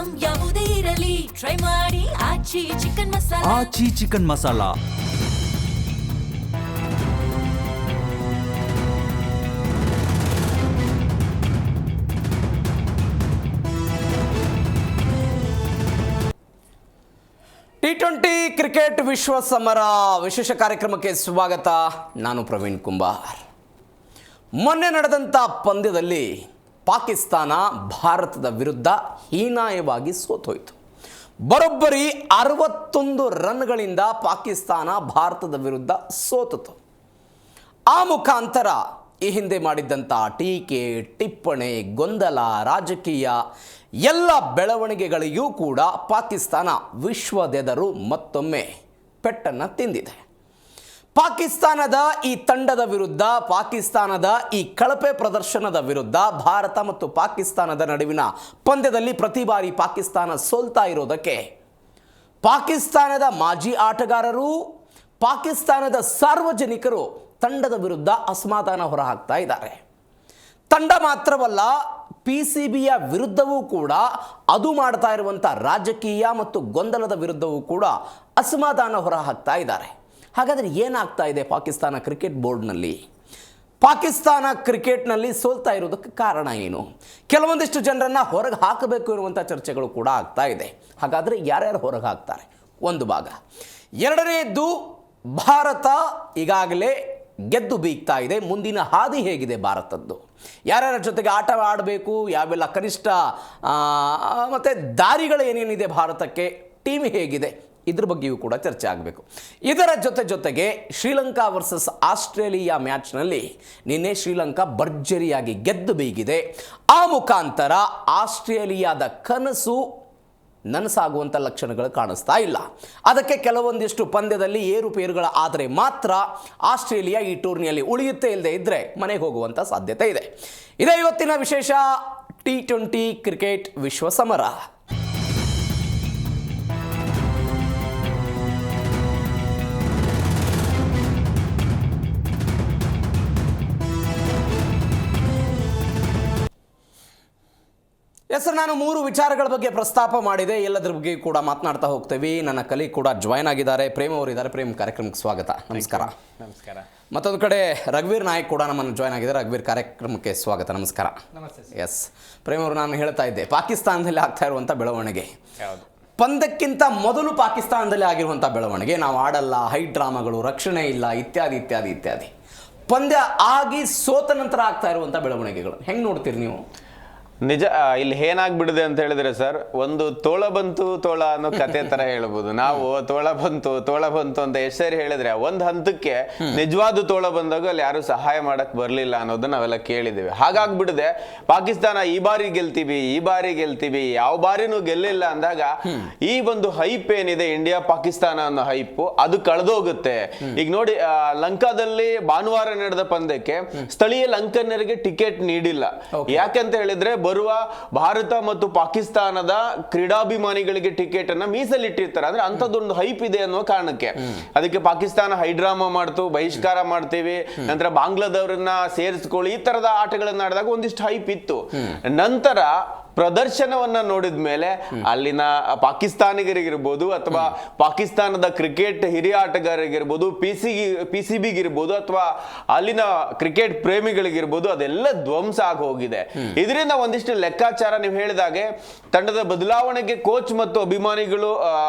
Item ಯಾವುದೇ ಇರಲಿ try ಮಾಡಿ ಆಚಿ ಚಿಕನ್ ಮಸಾಲಾ. ಆಚಿ ಚಿಕನ್ ಮಸಾಲಾ. T20 ಕ್ರಿಕೆಟ್ ವಿಶ್ವ ಸಮರ ವಿಶೇಷ ಕಾರ್ಯಕ್ರಮಕ್ಕೆ ಸ್ವಾಗತ. ನಾನು ಪ್ರವೀಣ್ ಕುಂಬಾರ್. ಮೊನ್ನೆ ನಡೆದಂಥ ಪಂದ್ಯದಲ್ಲಿ ಪಾಕಿಸ್ತಾನ ಭಾರತದ ವಿರುದ್ಧ ಹೀನಾಯವಾಗಿ ಸೋತೋಯಿತು. ಬರೋಬ್ಬರಿ 61 ರನ್ಗಳಿಂದ ಪಾಕಿಸ್ತಾನ ಭಾರತದ ವಿರುದ್ಧ ಸೋತಿತು. ಆ ಮುಖಾಂತರ ಈ ಹಿಂದೆ ಮಾಡಿದ್ದಂಥ ಟೀಕೆ, ಟಿಪ್ಪಣಿ, ಗೊಂದಲ, ರಾಜಕೀಯ ಎಲ್ಲ ಬೆಳವಣಿಗೆಗಳಿಗೂ ಕೂಡ ಪಾಕಿಸ್ತಾನ ವಿಶ್ವದೆದರು ಮತ್ತೊಮ್ಮೆ ಪೆಟ್ಟನ್ನು ತಿಂದಿದೆ. ಪಾಕಿಸ್ತಾನದ ಈ ತಂಡದ ವಿರುದ್ಧ, ಪಾಕಿಸ್ತಾನದ ಈ ಕಳಪೆ ಪ್ರದರ್ಶನದ ವಿರುದ್ಧ ಭಾರತ ಮತ್ತು ಪಾಕಿಸ್ತಾನದ ನಡುವಿನ ಪಂದ್ಯದಲ್ಲಿ ಪ್ರತಿ ಬಾರಿ ಪಾಕಿಸ್ತಾನ ಸೋಲ್ತಾ ಇರೋದಕ್ಕೆ ಪಾಕಿಸ್ತಾನದ ಮಾಜಿ ಆಟಗಾರರು, ಪಾಕಿಸ್ತಾನದ ಸಾರ್ವಜನಿಕರು ತಂಡದ ವಿರುದ್ಧ ಅಸಮಾಧಾನ ಹೊರಹಾಕ್ತಾ ಇದ್ದಾರೆ. ತಂಡ ಮಾತ್ರವಲ್ಲ, PCBಯ ವಿರುದ್ಧವೂ ಕೂಡ ಅದು ಮಾಡ್ತಾ ಇರುವಂಥ ರಾಜಕೀಯ ಮತ್ತು ಗೊಂದಲದ ವಿರುದ್ಧವೂ ಕೂಡ ಅಸಮಾಧಾನ ಹೊರಹಾಕ್ತಾ ಇದ್ದಾರೆ. ಹಾಗಾದರೆ ಏನಾಗ್ತಾ ಇದೆ ಪಾಕಿಸ್ತಾನ ಕ್ರಿಕೆಟ್ ಬೋರ್ಡ್ನಲ್ಲಿ? ಪಾಕಿಸ್ತಾನ ಕ್ರಿಕೆಟ್ನಲ್ಲಿ ಸೋಲ್ತಾ ಇರೋದಕ್ಕೆ ಕಾರಣ ಏನು? ಕೆಲವೊಂದಿಷ್ಟು ಜನರನ್ನು ಹೊರಗೆ ಹಾಕಬೇಕು ಇರುವಂಥ ಚರ್ಚೆಗಳು ಕೂಡ ಆಗ್ತಾ ಇದೆ. ಹಾಗಾದರೆ ಯಾರ್ಯಾರು ಹೊರಗೆ ಹಾಕ್ತಾರೆ? ಒಂದು ಭಾಗ. ಎರಡನೆಯದ್ದು, ಭಾರತ ಈಗಾಗಲೇ ಗೆದ್ದು ಬೀಗ್ತಾ ಇದೆ. ಮುಂದಿನ ಹಾದಿ ಹೇಗಿದೆ ಭಾರತದ್ದು? ಯಾರ್ಯಾರ ಜೊತೆಗೆ ಆಟ ಆಡಬೇಕು, ಯಾವೆಲ್ಲ ಕನಿಷ್ಠ ಮತ್ತು ದಾರಿಗಳು ಏನೇನಿದೆ ಭಾರತಕ್ಕೆ, ಟೀಮ್ ಹೇಗಿದೆ, ಇದ್ರ ಬಗ್ಗೆಯೂ ಕೂಡ ಚರ್ಚೆ ಆಗಬೇಕು. ಇದರ ಜೊತೆಗೆ ಶ್ರೀಲಂಕಾ ವರ್ಸಸ್ ಆಸ್ಟ್ರೇಲಿಯಾ ಮ್ಯಾಚ್ನಲ್ಲಿ ನಿನ್ನೆ ಶ್ರೀಲಂಕಾ ಭರ್ಜರಿಯಾಗಿ ಗೆದ್ದು ಬೀಗಿದೆ. ಆ ಮುಖಾಂತರ ಆಸ್ಟ್ರೇಲಿಯಾದ ಕನಸು ನನಸಾಗುವಂಥ ಲಕ್ಷಣಗಳು ಕಾಣಿಸ್ತಾ ಇಲ್ಲ. ಅದಕ್ಕೆ ಕೆಲವೊಂದಿಷ್ಟು ಪಂದ್ಯದಲ್ಲಿ ಏರುಪೇರುಗಳ ಆದರೆ ಮಾತ್ರ ಆಸ್ಟ್ರೇಲಿಯಾ ಈ ಟೂರ್ನಿಯಲ್ಲಿ ಉಳಿಯುತ್ತೆ, ಇಲ್ಲದೆ ಇದ್ದರೆ ಮನೆಗೆ ಹೋಗುವಂಥ ಸಾಧ್ಯತೆ ಇದೆ. ಇದೇ ಇವತ್ತಿನ ವಿಶೇಷ T20 ಕ್ರಿಕೆಟ್ ವಿಶ್ವ ಸಮರ. ಸರ್, ನಾನು 3 ವಿಚಾರಗಳ ಬಗ್ಗೆ ಪ್ರಸ್ತಾಪ ಮಾಡಿದೆ. ಎಲ್ಲದ್ರ ಬಗ್ಗೆ ಕೂಡ ಮಾತನಾಡ್ತಾ ಹೋಗ್ತೇವೆ. ನನ್ನ ಕಲಿ ಕೂಡ ಜಾಯ್ನ್ ಆಗಿದ್ದಾರೆ, ಪ್ರೇಮ್ ಅವರಿದ್ದಾರೆ. ಪ್ರೇಮ್, ಕಾರ್ಯಕ್ರಮಕ್ಕೆ ಸ್ವಾಗತ. ನಮಸ್ಕಾರ. ನಮಸ್ಕಾರ. ಮತ್ತೊಂದು ಕಡೆ ರಘುವೀರ್ ನಾಯಕ್ ಕೂಡ ನಮ್ಮನ್ನು ಜಾಯ್ನ್ ಆಗಿದ್ದಾರೆ. ರಘುವೀರ್, ಕಾರ್ಯಕ್ರಮಕ್ಕೆ ಸ್ವಾಗತ. ನಮಸ್ಕಾರ. ನಮಸ್ತೆ. ಎಸ್ ಪ್ರೇಮ್ ಅವರು, ನಾನು ಹೇಳ್ತಾ ಇದ್ದೆ ಪಾಕಿಸ್ತಾನದಲ್ಲಿ ಆಗ್ತಾ ಇರುವಂಥ ಬೆಳವಣಿಗೆ, ಹೌದು, ಪಂದ್ಯಕ್ಕಿಂತ ಮೊದಲು ಪಾಕಿಸ್ತಾನದಲ್ಲಿ ಆಗಿರುವಂಥ ಬೆಳವಣಿಗೆ, ನಾವು ಆಡಲ್ಲ, ಹೈ ಡ್ರಾಮಾಗಳು, ರಕ್ಷಣೆ ಇಲ್ಲ, ಇತ್ಯಾದಿ ಇತ್ಯಾದಿ ಇತ್ಯಾದಿ. ಪಂದ್ಯ ಆಗಿ ಸೋತ ನಂತರ ಆಗ್ತಾ ಇರುವಂಥ ಬೆಳವಣಿಗೆಗಳು ಹೆಂಗೆ ನೋಡ್ತೀರಿ ನೀವು? ನಿಜ. ಇಲ್ಲಿ ಏನಾಗ್ಬಿಡಿದೆ ಅಂತ ಹೇಳಿದ್ರೆ ಸರ್, ಒಂದು ತೋಳ ಬಂತು ತೋಳ ಅನ್ನೋ ಕತೆ ತರ ಹೇಳ್ಬೋದು ನಾವು. ತೋಳ ಬಂತು ಅಂತ ಎಷ್ಟು ಸರಿ ಹೇಳಿದ್ರೆ ಒಂದ್ ಹಂತಕ್ಕೆ ನಿಜವಾದ ತೋಳ ಬಂದಾಗ ಅಲ್ಲಿ ಯಾರು ಸಹಾಯ ಮಾಡಕ್ ಬರ್ಲಿಲ್ಲ ಅನ್ನೋದನ್ನ ನಾವೆಲ್ಲ ಕೇಳಿದ್ದೇವೆ. ಹಾಗಾಗ್ಬಿಡಿದೆ ಪಾಕಿಸ್ತಾನ ಈ ಬಾರಿ ಗೆಲ್ತೀವಿ ಯಾವ ಬಾರಿನೂ ಗೆಲ್ಲಿಲ್ಲ ಅಂದಾಗ ಈ ಒಂದು ಹೈಪ್ ಏನಿದೆ ಇಂಡಿಯಾ ಪಾಕಿಸ್ತಾನ ಅನ್ನೋ ಹೈಪ್ ಅದು ಕಳೆದೋಗುತ್ತೆ. ಈಗ ನೋಡಿ, ಲಂಕಾದಲ್ಲಿ ಭಾನುವಾರ ನಡೆದ ಪಂದ್ಯಕ್ಕೆ ಸ್ಥಳೀಯ ಲಂಕನ್ನರಿಗೆ ಟಿಕೆಟ್ ನೀಡಿಲ್ಲ. ಯಾಕೆಂತ ಹೇಳಿದ್ರೆ ಬರುವ ಭಾರತ ಮತ್ತು ಪಾಕಿಸ್ತಾನದ ಕ್ರೀಡಾಭಿಮಾನಿಗಳಿಗೆ ಟಿಕೆಟ್ ಅನ್ನ ಮೀಸಲಿಟ್ಟಿರ್ತಾರೆ. ಅಂದ್ರೆ ಅಂತದೊಂದು ಹೈಪ್ ಇದೆ ಅನ್ನುವ ಕಾರಣಕ್ಕೆ ಅದಕ್ಕೆ ಪಾಕಿಸ್ತಾನ ಹೈಡ್ರಾಮಾ ಮಾಡ್ತು, ಬಹಿಷ್ಕಾರ ಮಾಡ್ತೀವಿ, ನಂತರ ಬಾಂಗ್ಲಾದವ್ರನ್ನ ಸೇರಿಸ್ಕೊಳ್ಳಿ, ಈ ತರದ ಆಟಗಳನ್ನ ಆಡಿದಾಗ ಒಂದಿಷ್ಟು ಹೈಪ್ ಇತ್ತು. ನಂತರ ಪ್ರದರ್ಶನವನ್ನ ನೋಡಿದ ಮೇಲೆ ಅಲ್ಲಿನ ಪಾಕಿಸ್ತಾನಿಗರಿಗಿರ್ಬೋದು ಅಥವಾ ಪಾಕಿಸ್ತಾನದ ಕ್ರಿಕೆಟ್ ಹಿರಿಯ ಆಟಗಾರರಿಗಿರ್ಬೋದು, PCBಗಿರ್ಬೋದು ಅಥವಾ ಅಲ್ಲಿನ ಕ್ರಿಕೆಟ್ ಪ್ರೇಮಿಗಳಿಗಿರ್ಬೋದು, ಅದೆಲ್ಲ ಧ್ವಂಸ ಆಗಿ ಹೋಗಿದೆ. ಇದರಿಂದ ಒಂದಿಷ್ಟು ಲೆಕ್ಕಾಚಾರ ನೀವು ಹೇಳಿದಾಗೆ ತಂಡದ ಬದಲಾವಣೆಗೆ ಕೋಚ್ ಮತ್ತು ಅಭಿಮಾನಿಗಳು,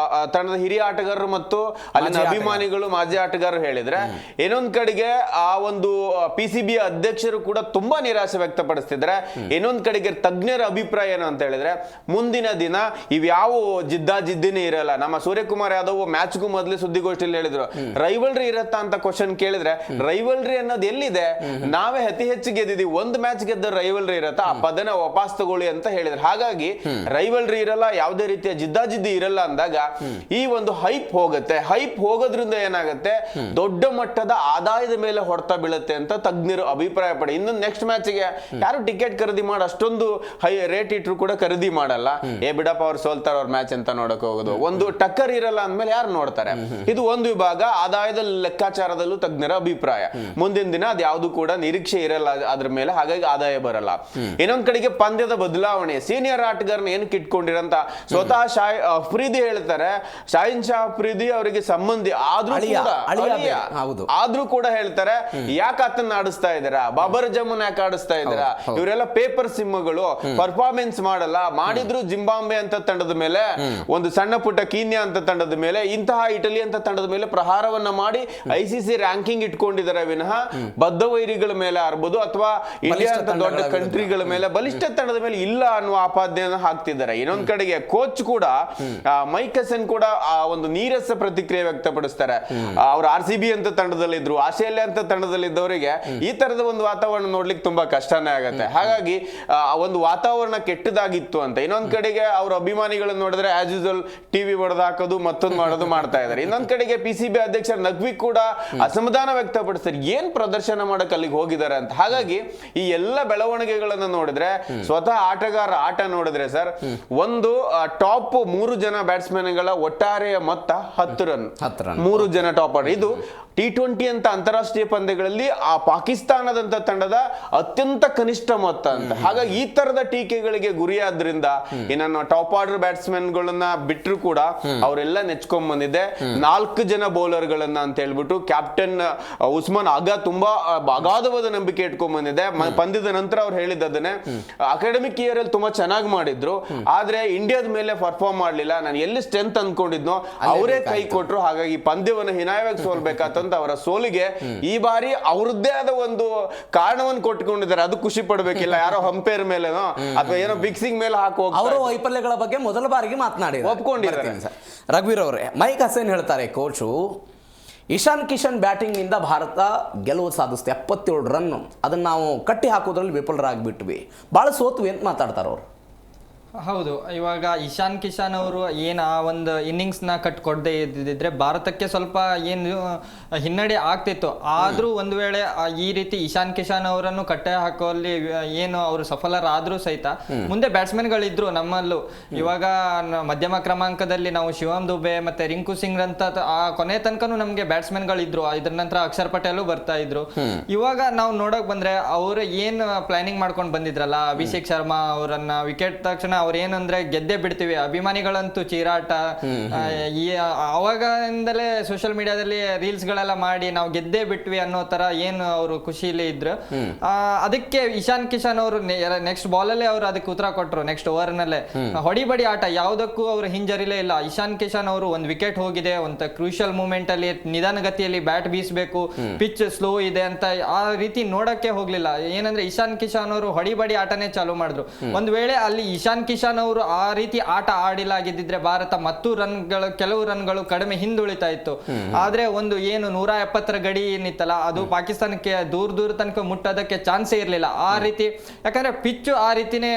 ತಂಡದ ಹಿರಿಯ ಆಟಗಾರರು ಮತ್ತು ಅಲ್ಲಿನ ಅಭಿಮಾನಿಗಳು, ಮಾಜಿ ಆಟಗಾರರು ಹೇಳಿದ್ರೆ, ಇನ್ನೊಂದ್ ಕಡೆಗೆ ಆ ಒಂದು PCB ಅಧ್ಯಕ್ಷರು ಕೂಡ ತುಂಬಾ ನಿರಾಶೆ ವ್ಯಕ್ತಪಡಿಸ್ತಿದ್ರೆ, ಇನ್ನೊಂದ್ ಕಡೆಗೆ ತಜ್ಞರ ಅಭಿಪ್ರಾಯ ಏನು ಅಂತ ಹೇಳಿದ್ರೆ ಮುಂದಿನ ದಿನ ಇವ್ಯಾವ ಜಿದ್ದಿನೇ ಇರಲ್ಲ. ನಮ್ಮ ಸೂರ್ಯಕುಮಾರ್ ಯಾದವ್ ಮ್ಯಾಚ್ಗೂ ಮೊದಲೇ ಸುದ್ದಿಗೋಷ್ಠಿಯಲ್ಲಿ ಹೇಳಿದ್ರು, ರೈವಲ್ರಿ ಇರತ್ತಾ ಅಂತ ಕ್ವಶನ್ ಕೇಳಿದ್ರೆ, ರೈವಲ್ರಿ ಅನ್ನೋದು ಎಲ್ಲಿದೆ? ನಾವೇ ಅತಿ ಹೆಚ್ಚು ಗೆದ್ದಿದ್ದೀವಿ, ಒಂದು ಮ್ಯಾಚ್ ಗೆದ್ದ ರೈವಲ್ರಿ ಇರತ್ತಾ? ಆ ಪದನ ವಾಪಸ್ ತಗೊಳ್ಳಿ ಅಂತ ಹೇಳಿದ್ರು. ಹಾಗಾಗಿ ರೈವಲ್ರಿ ಇರಲ್ಲ, ಯಾವುದೇ ರೀತಿಯ ಜಿದ್ದಿ ಇರಲ್ಲ ಅಂದಾಗ ಈ ಒಂದು ಹೈಪ್ ಹೋಗುತ್ತೆ. ಹೈಪ್ ಹೋಗೋದ್ರಿಂದ ಏನಾಗುತ್ತೆ, ದೊಡ್ಡ ಮಟ್ಟದ ಆದಾಯದ ಮೇಲೆ ಹೊಡೆತ ಬೀಳುತ್ತೆ ಅಂತ ತಜ್ಞರು ಅಭಿಪ್ರಾಯ ಪಡಿ. ಇನ್ನೊಂದು ನೆಕ್ಸ್ಟ್ ಮ್ಯಾಚ್ಗೆ ಯಾರು ಟಿಕೆಟ್ ಖರೀದಿ ಮಾಡಿ ಅಷ್ಟೊಂದು ಹೈ ರೇಟ್ ಥಿಯೇಟರ್ ಕೂಡ ಖರೀದಿ ಮಾಡಲ್ಲ. ಬಿಡಪ್ಪ ಅವ್ರು ಸೋಲ್ತಾರ ಅವ್ರ ಮ್ಯಾಚ್ ಅಂತ ನೋಡಕ್ ಹೋಗೋದು. ಒಂದು ಟಕ್ಕರ್ ಇರಲ್ಲ ಅಂದ್ಮೇಲೆ ಯಾರು ನೋಡ್ತಾರೆ? ಇದು ಒಂದು ವಿಭಾಗ. ಆದಾಯದ ಲೆಕ್ಕಾಚಾರದಲ್ಲೂ ತಜ್ಞರ ಅಭಿಪ್ರಾಯ. ಮುಂದಿನ ದಿನ ಅದು ಯಾವ್ದು ಕೂಡ ನಿರೀಕ್ಷೆ ಇರಲ್ಲ ಅದ್ರ ಮೇಲೆ, ಹಾಗಾಗಿ ಆದಾಯ ಬರಲ್ಲ. ಇನ್ನೊಂದ್ ಕಡೆಗೆ ಪಂದ್ಯದ ಬದಲಾವಣೆ, ಸೀನಿಯರ್ ಆಟಗಾರನ ಏನ್ ಕಿಟ್ಕೊಂಡಿರಂತ ಸ್ವತಃ ಅಫ್ರಿದಿ ಹೇಳ್ತಾರೆ. ಶಾಹಿನ್ ಶಾ ಅಫ್ರಿದಿ ಅವರಿಗೆ ಸಂಬಂಧಿ ಆದ್ರೂ ಕೂಡ ಹೇಳ್ತಾರೆ, ಯಾಕೆ ಆತನ್ನ ಆಡಿಸ್ತಾ ಇದ್ದೀರಾ, ಬಾಬರ್ ಜಮನ್ ಯಾಕೆ ಆಡಿಸ್ತಾ ಇದ್ದೀರಾ, ಇವರೆಲ್ಲ ಪೇಪರ್ ಸಿಂಹಗಳು, ಪರ್ಫಾರ್ಮೆನ್ಸ್ ಮಾಡಲ್ಲ. ಮಾಡಿದ್ರು ಜಿಂಬಾಬ್ವೆ ಅಂತ ತಂಡದ ಮೇಲೆ, ಒಂದು ಸಣ್ಣ ಪುಟ್ಟ ಕೀನ್ಯಾ ಅಂತ ತಂಡದ ಮೇಲೆ, ಇಂತಹ ಇಟಲಿ ಅಂತ ತಂಡದ ಮೇಲೆ ಪ್ರಹಾರವನ್ನ ಮಾಡಿ ICC ರ್ಯಾಂಕಿಂಗ್ ಇಟ್ಕೊಂಡಿದ್ದಾರೆ ವಿನಃ ಬದ್ಧ ವೈರಿಗಳ ಮೇಲೆ ಆರ್ಬೋದು ಅಥವಾ ಇಂಡಿಯಾ ಅಂತ ದೊಡ್ಡ ಕಂಟ್ರಿಗಳ ಮೇಲೆ, ಬಲಿಷ್ಠ ತಂಡದ ಮೇಲೆ ಇಲ್ಲ ಅನ್ನುವ ಆಪಾದನೆಯನ್ನು ಹಾಕ್ತಿದ್ದಾರೆ. ಇನ್ನೊಂದ್ ಕಡೆಗೆ ಕೋಚ್ ಕೂಡ ಮೈಕ್ ಹಸನ್ ಕೂಡ ಒಂದು ನೀರಸ ಪ್ರತಿಕ್ರಿಯೆ ವ್ಯಕ್ತಪಡಿಸ್ತಾರೆ. ಅವ್ರು RCB ಅಂತ ತಂಡದಲ್ಲಿದ್ರು, ಆಸ್ಟ್ರೇಲಿಯಾ ಅಂತ ತಂಡದಲ್ಲಿದ್ದವರಿಗೆ ಈ ತರದ ಒಂದು ವಾತಾವರಣ ನೋಡ್ಲಿಕ್ಕೆ ತುಂಬಾ ಕಷ್ಟನೇ ಆಗತ್ತೆ. ಹಾಗಾಗಿ ಒಂದು ವಾತಾವರಣ ಕೆಟ್ಟದಾಗಿತ್ತು ಅಂತ. ಇನ್ನೊಂದ್ ಕಡೆಗೆ ಅವ್ರ ಅಭಿಮಾನಿಗಳನ್ನ ನೋಡಿದ್ರೆ ಆಸ್ ಯೂಶುವಲ್ ಟಿವಿ ಹೊಡೆದು ಹಾಕೋದು ಮತ್ತೊಂದು ಮಾಡೋದು ಮಾಡ್ತಾ ಇದ್ದಾರೆ. ಇನ್ನೊಂದ್ ಕಡೆಗೆ PCB ಅಧ್ಯಕ್ಷ ನಖ್ವಿ ಕೂಡ ಅಸಮಾಧಾನ ವ್ಯಕ್ತಪಡಿಸ್ತಾರೆ, ಏನ್ ಪ್ರದರ್ಶನ ಮಾಡಕ್ ಅಲ್ಲಿಗೆ ಹೋಗಿದ್ದಾರೆ ಅಂತ. ಹಾಗಾಗಿ ಈ ಎಲ್ಲ ಬೆಳವಣಿಗೆಗಳನ್ನ ನೋಡಿದ್ರೆ, ಸ್ವತಃ ಆಟಗಾರ ಆಟ ನೋಡಿದ್ರೆ ಸರ್, ಒಂದು ಟಾಪ್ 3 ಜನ ಬ್ಯಾಟ್ಸ್ಮನ್ಗಳ ಒಟ್ಟಾರೆಯ ಮೊತ್ತ 10 ರನ್. 3 ಜನ ಟಾಪ್ ಆರ್ಡರ್. ಇದು T20 ಅಂತ ಅಂತಾರಾಷ್ಟ್ರೀಯ ಪಂದ್ಯಗಳಲ್ಲಿ ಆ ಪಾಕಿಸ್ತಾನದಂತ ತಂಡದ ಅತ್ಯಂತ ಕನಿಷ್ಠ ಮೊತ್ತ ಅಂತ. ಹಾಗಾಗಿ ಈ ತರದ ಟೀಕೆಗಳಿಗೆ ಗುರಿಯಾದ್ರಿಂದ ನನ್ನ ಟಾಪ್ ಆರ್ಡರ್ ಬ್ಯಾಟ್ಸ್ಮನ್ ಗಳನ್ನ ಬಿಟ್ಟರು ಕೂಡ ಅವರೆಲ್ಲ ನೆಚ್ಕೊಂಡ್ ಬಂದಿದೆ. 4 ಜನ ಬೌಲರ್ ಗಳನ್ನ ಅಂತ ಹೇಳ್ಬಿಟ್ಟು ಕ್ಯಾಪ್ಟನ್ ಉಸ್ಮಾನ್ ಆಗಾ ತುಂಬಾ ಅಗಾಧವಾದ ನಂಬಿಕೆ ಇಟ್ಕೊಂಡ್ ಬಂದಿದೆ. ಪಂದ್ಯದ ನಂತರ ಅವ್ರು ಹೇಳಿದ್ದನ್ನೇ, ಅಕಾಡೆಮಿಕ್ ಇಯರ್ ಅಲ್ಲಿ ತುಂಬಾ ಚೆನ್ನಾಗಿ ಮಾಡಿದ್ರು, ಆದ್ರೆ ಇಂಡಿಯಾದ ಮೇಲೆ ಪರ್ಫಾರ್ಮ್ ಮಾಡ್ಲಿಲ್ಲ. ನಾನು ಎಲ್ಲಿ ಸ್ಟ್ರೆಂತ್ ಅನ್ಕೊಂಡಿದ್ನೋ ಅವರೇ ಕೈ ಕೊಟ್ರು. ಹಾಗಾಗಿ ಪಂದ್ಯವನ್ನು ಹೀನಾಯವಾಗಿ ಸೋಲ್ಬೇಕಾತಂತ ಅವರ ಸೋಲಿಗೆ ಈ ಬಾರಿ ಅವರದ್ದೇ ಆದ ಒಂದು ಕಾರಣವನ್ನು ಕೊಟ್ಟುಕೊಂಡಿದ್ದಾರೆ. ಅದು ಖುಷಿ ಪಡ್ಬೇಕಿಲ್ಲ, ಯಾರೋ ಹಂಪೇರ್ ಮೇಲೆನೋ ಅಥವಾ ಏನೋ ಬಿಕ್ಸಿಂಗ್ ಮೇಲೆ ಹಾಕೋ ಅವರ ವೈಫಲ್ಯಗಳ ಬಗ್ಗೆ ಮೊದಲ ಬಾರಿಗೆ ಮಾತನಾಡಿ ಒಪ್ಕೊಂಡಿದ್ದಾರೆ. ರಘುವೀರ್ ಅವರೇ, ಮೈಕ್ ಹಸನ್ ಹೇಳ್ತಾರೆ, ಕೋಚು ಇಶಾನ್ ಕಿಶನ್ ಬ್ಯಾಟಿಂಗ್ನಿಂದ ಭಾರತ ಗೆಲುವು ಸಾಧಿಸ್ತೆ 77 ರನ್, ಅದನ್ನು ನಾವು ಕಟ್ಟಿ ಹಾಕೋದ್ರಲ್ಲಿ ವಿಫಲರಾಗ್ಬಿಟ್ವಿ, ಭಾಳ ಸೋತ್ವಿ ಅಂತ ಮಾತಾಡ್ತಾರೆ ಅವರು. ಹೌದು, ಇವಾಗ ಇಶಾನ್ ಕಿಶನ್ ಅವರು ಏನು ಆ ಒಂದು ಇನ್ನಿಂಗ್ಸ್ನ ಕಟ್ಕೊಡದೆ ಇದ್ದಿದ್ರೆ ಭಾರತಕ್ಕೆ ಸ್ವಲ್ಪ ಏನು ಹಿನ್ನಡೆ ಆಗ್ತಿತ್ತು. ಆದರೂ ಒಂದು ವೇಳೆ ಈ ರೀತಿ ಇಶಾನ್ ಕಿಶನ್ ಅವರನ್ನು ಕಟ್ಟೆ ಹಾಕೋಲ್ಲಿ ಏನು ಅವರು ಸಫಲರಾದರೂ ಸಹಿತ ಮುಂದೆ ಬ್ಯಾಟ್ಸ್ಮನ್ಗಳಿದ್ರು ನಮ್ಮಲ್ಲೂ. ಇವಾಗ ಮಧ್ಯಮ ಕ್ರಮಾಂಕದಲ್ಲಿ ನಾವು ಶಿವಮ್ ದುಬೆ ಮತ್ತೆ ರಿಂಕು ಸಿಂಗ್ ಅಂತ ಆ ಕೊನೆ ತನಕನೂ ನಮಗೆ ಬ್ಯಾಟ್ಸ್ಮನ್ಗಳಿದ್ರು. ಇದ್ರ ನಂತರ ಅಕ್ಷರ್ ಪಟೇಲು ಬರ್ತಾ ಇದ್ರು. ಇವಾಗ ನಾವು ನೋಡಕ್ ಬಂದ್ರೆ ಅವರು ಏನು ಪ್ಲಾನಿಂಗ್ ಮಾಡ್ಕೊಂಡು ಬಂದಿದ್ರಲ್ಲ, ಅಭಿಷೇಕ್ ಶರ್ಮಾ ಅವರನ್ನ ವಿಕೆಟ್ ತಕ್ಷಣ ಅವ್ರು ಏನಂದ್ರೆ ಗೆದ್ದೆ ಬಿಡ್ತೀವಿ, ಅಭಿಮಾನಿಗಳಂತೂ ಚೀರಾಟ, ಅವಾಗಿಂದಲೇ ಸೋಷಿಯಲ್ ಮೀಡಿಯಾದಲ್ಲಿ ರೀಲ್ಸ್ ಗಳೆಲ್ಲ ಮಾಡಿ ನಾವು ಗೆದ್ದೇ ಬಿಟ್ವಿ ಅನ್ನೋ ತರ ಏನು ಅವರು ಖುಷಿಲಿ ಇದ್ರು. ಅದಕ್ಕೆ ಇಶಾನ್ ಕಿಶನ್ ಅವರು ನೆಕ್ಸ್ಟ್ ಬಾಲ್ ಅಲ್ಲೇ ಅವರು ಅದಕ್ಕೆ ಉತ್ತರ ಕೊಟ್ಟರು. ನೆಕ್ಸ್ಟ್ ಓವರ್ ನಲ್ಲೇ ಹೊಡಿಬಡಿ ಆಟ ಯಾವುದಕ್ಕೂ ಅವರು ಹಿಂಜರಿಲೇ ಇಲ್ಲ. ಇಶಾನ್ ಕಿಶನ್ ಅವರು ಒಂದು ವಿಕೆಟ್ ಹೋಗಿದೆ, ಒಂದು ಕ್ರೂಷಿಯಲ್ ಮೂಮೆಂಟ್ ಅಲ್ಲಿ ನಿಧಾನಗತಿಯಲ್ಲಿ ಬ್ಯಾಟ್ ಬೀಸಬೇಕು, ಪಿಚ್ ಸ್ಲೋ ಇದೆ ಅಂತ ಆ ರೀತಿ ನೋಡಕ್ಕೆ ಹೋಗ್ಲಿಲ್ಲ. ಏನಂದ್ರೆ ಇಶಾನ್ ಕಿಶನ್ ಅವರು ಹೊಡಿಬಡಿ ಆಟನೇ ಚಾಲೂ ಮಾಡಿದ್ರು. ಒಂದ್ ವೇಳೆ ಅಲ್ಲಿ ಇಶಾನ್ ಕಿಶನ್ ಅವರು ಆ ರೀತಿ ಆಟ ಆಡಿಲಾಗಿದ್ದಿದ್ರೆ ಭಾರತ ಮತ್ತು ಕೆಲವು ರನ್ಗಳು ಕಡಿಮೆ ಹಿಂದುಳಿತಾ ಇತ್ತು. ಆದ್ರೆ ಒಂದು ಏನು 170 ಗಡಿ ಏನಿತ್ತಲ್ಲ, ಅದು ಪಾಕಿಸ್ತಾನಕ್ಕೆ ದೂರ ತನಕ ಮುಟ್ಟೋದಕ್ಕೆ ಚಾನ್ಸೇ ಇರಲಿಲ್ಲ. ಆ ರೀತಿ ಯಾಕಂದ್ರೆ ಪಿಚ್ ಆ ರೀತಿನೇ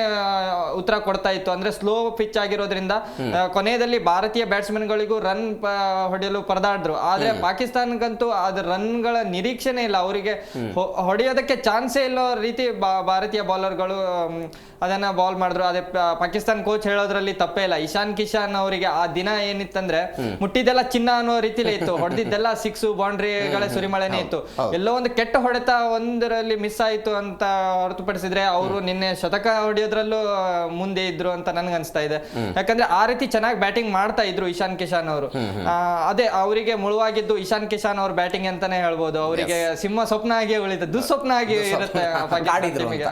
ಉತ್ತರ ಕೊಡ್ತಾ ಇತ್ತು. ಅಂದ್ರೆ ಸ್ಲೋ ಪಿಚ್ ಆಗಿರೋದ್ರಿಂದ ಕೊನೆಯಲ್ಲಿ ಭಾರತೀಯ ಬ್ಯಾಟ್ಸ್ಮನ್ಗಳಿಗೂ ರನ್ ಹೊಡೆಯಲು ಪರದಾಡಿದ್ರು. ಆದ್ರೆ ಪಾಕಿಸ್ತಾನಕ್ಕಂತೂ ಅದ್ರ ರನ್ಗಳ ನಿರೀಕ್ಷೆನೇ ಇಲ್ಲ, ಅವರಿಗೆ ಹೊಡೆಯೋದಕ್ಕೆ ಚಾನ್ಸೇ ಇಲ್ಲೋ ರೀತಿ ಭಾರತೀಯ ಬೌಲರ್ಗಳು ಅದನ್ನ ಬಾಲ್ ಮಾಡಿದ್ರು. ಅದೇ ಪಾಕಿಸ್ತಾನ ಕೋಚ್ ಹೇಳೋದ್ರಲ್ಲಿ ತಪ್ಪೇ ಇಲ್ಲ. ಇಶಾನ್ ಕಿಶನ್ ಅವರಿಗೆ ಆ ದಿನ ಏನಿತ್ತಂದ್ರೆ ಮುಟ್ಟಿದ್ದೆಲ್ಲ ಚಿನ್ನ ಅನ್ನೋ ರೀತಿಲೇ ಇತ್ತು, ಹೊಡೆದಿದ್ದೆಲ್ಲ 6 ಬೌಂಡ್ರಿಗಳ ಸುರಿಮಳೆನೇ ಇತ್ತು. ಎಲ್ಲೋ ಒಂದು ಕೆಟ್ಟ ಹೊಡೆತ ಒಂದರಲ್ಲಿ ಮಿಸ್ ಆಯ್ತು ಅಂತ ಹೊರತುಪಡಿಸಿದ್ರೆ ಅವರು ನಿನ್ನೆ ಶತಕ ಹೊಡೆಯೋದ್ರಲ್ಲೂ ಮುಂದೆ ಇದ್ರು ಅಂತ ನನ್ಗನ್ಸ್ತಾ ಇದೆ. ಯಾಕಂದ್ರೆ ಆ ರೀತಿ ಚೆನ್ನಾಗಿ ಬ್ಯಾಟಿಂಗ್ ಮಾಡ್ತಾ ಇದ್ರು ಇಶಾನ್ ಕಿಶನ್ ಅವರು. ಅದೇ ಅವರಿಗೆ ಮುಳುವಾಗಿದ್ದು ಇಶಾನ್ ಕಿಶನ್ ಅವ್ರ ಬ್ಯಾಟಿಂಗ್ ಅಂತಾನೆ ಹೇಳ್ಬೋದು. ಅವರಿಗೆ ಸಿಂಹ ಸ್ವಪ್ನ ಆಗಿ ಉಳಿದ ದುಸ್ವಪ್ನ ಆಗಿ ಇರುತ್ತೆ.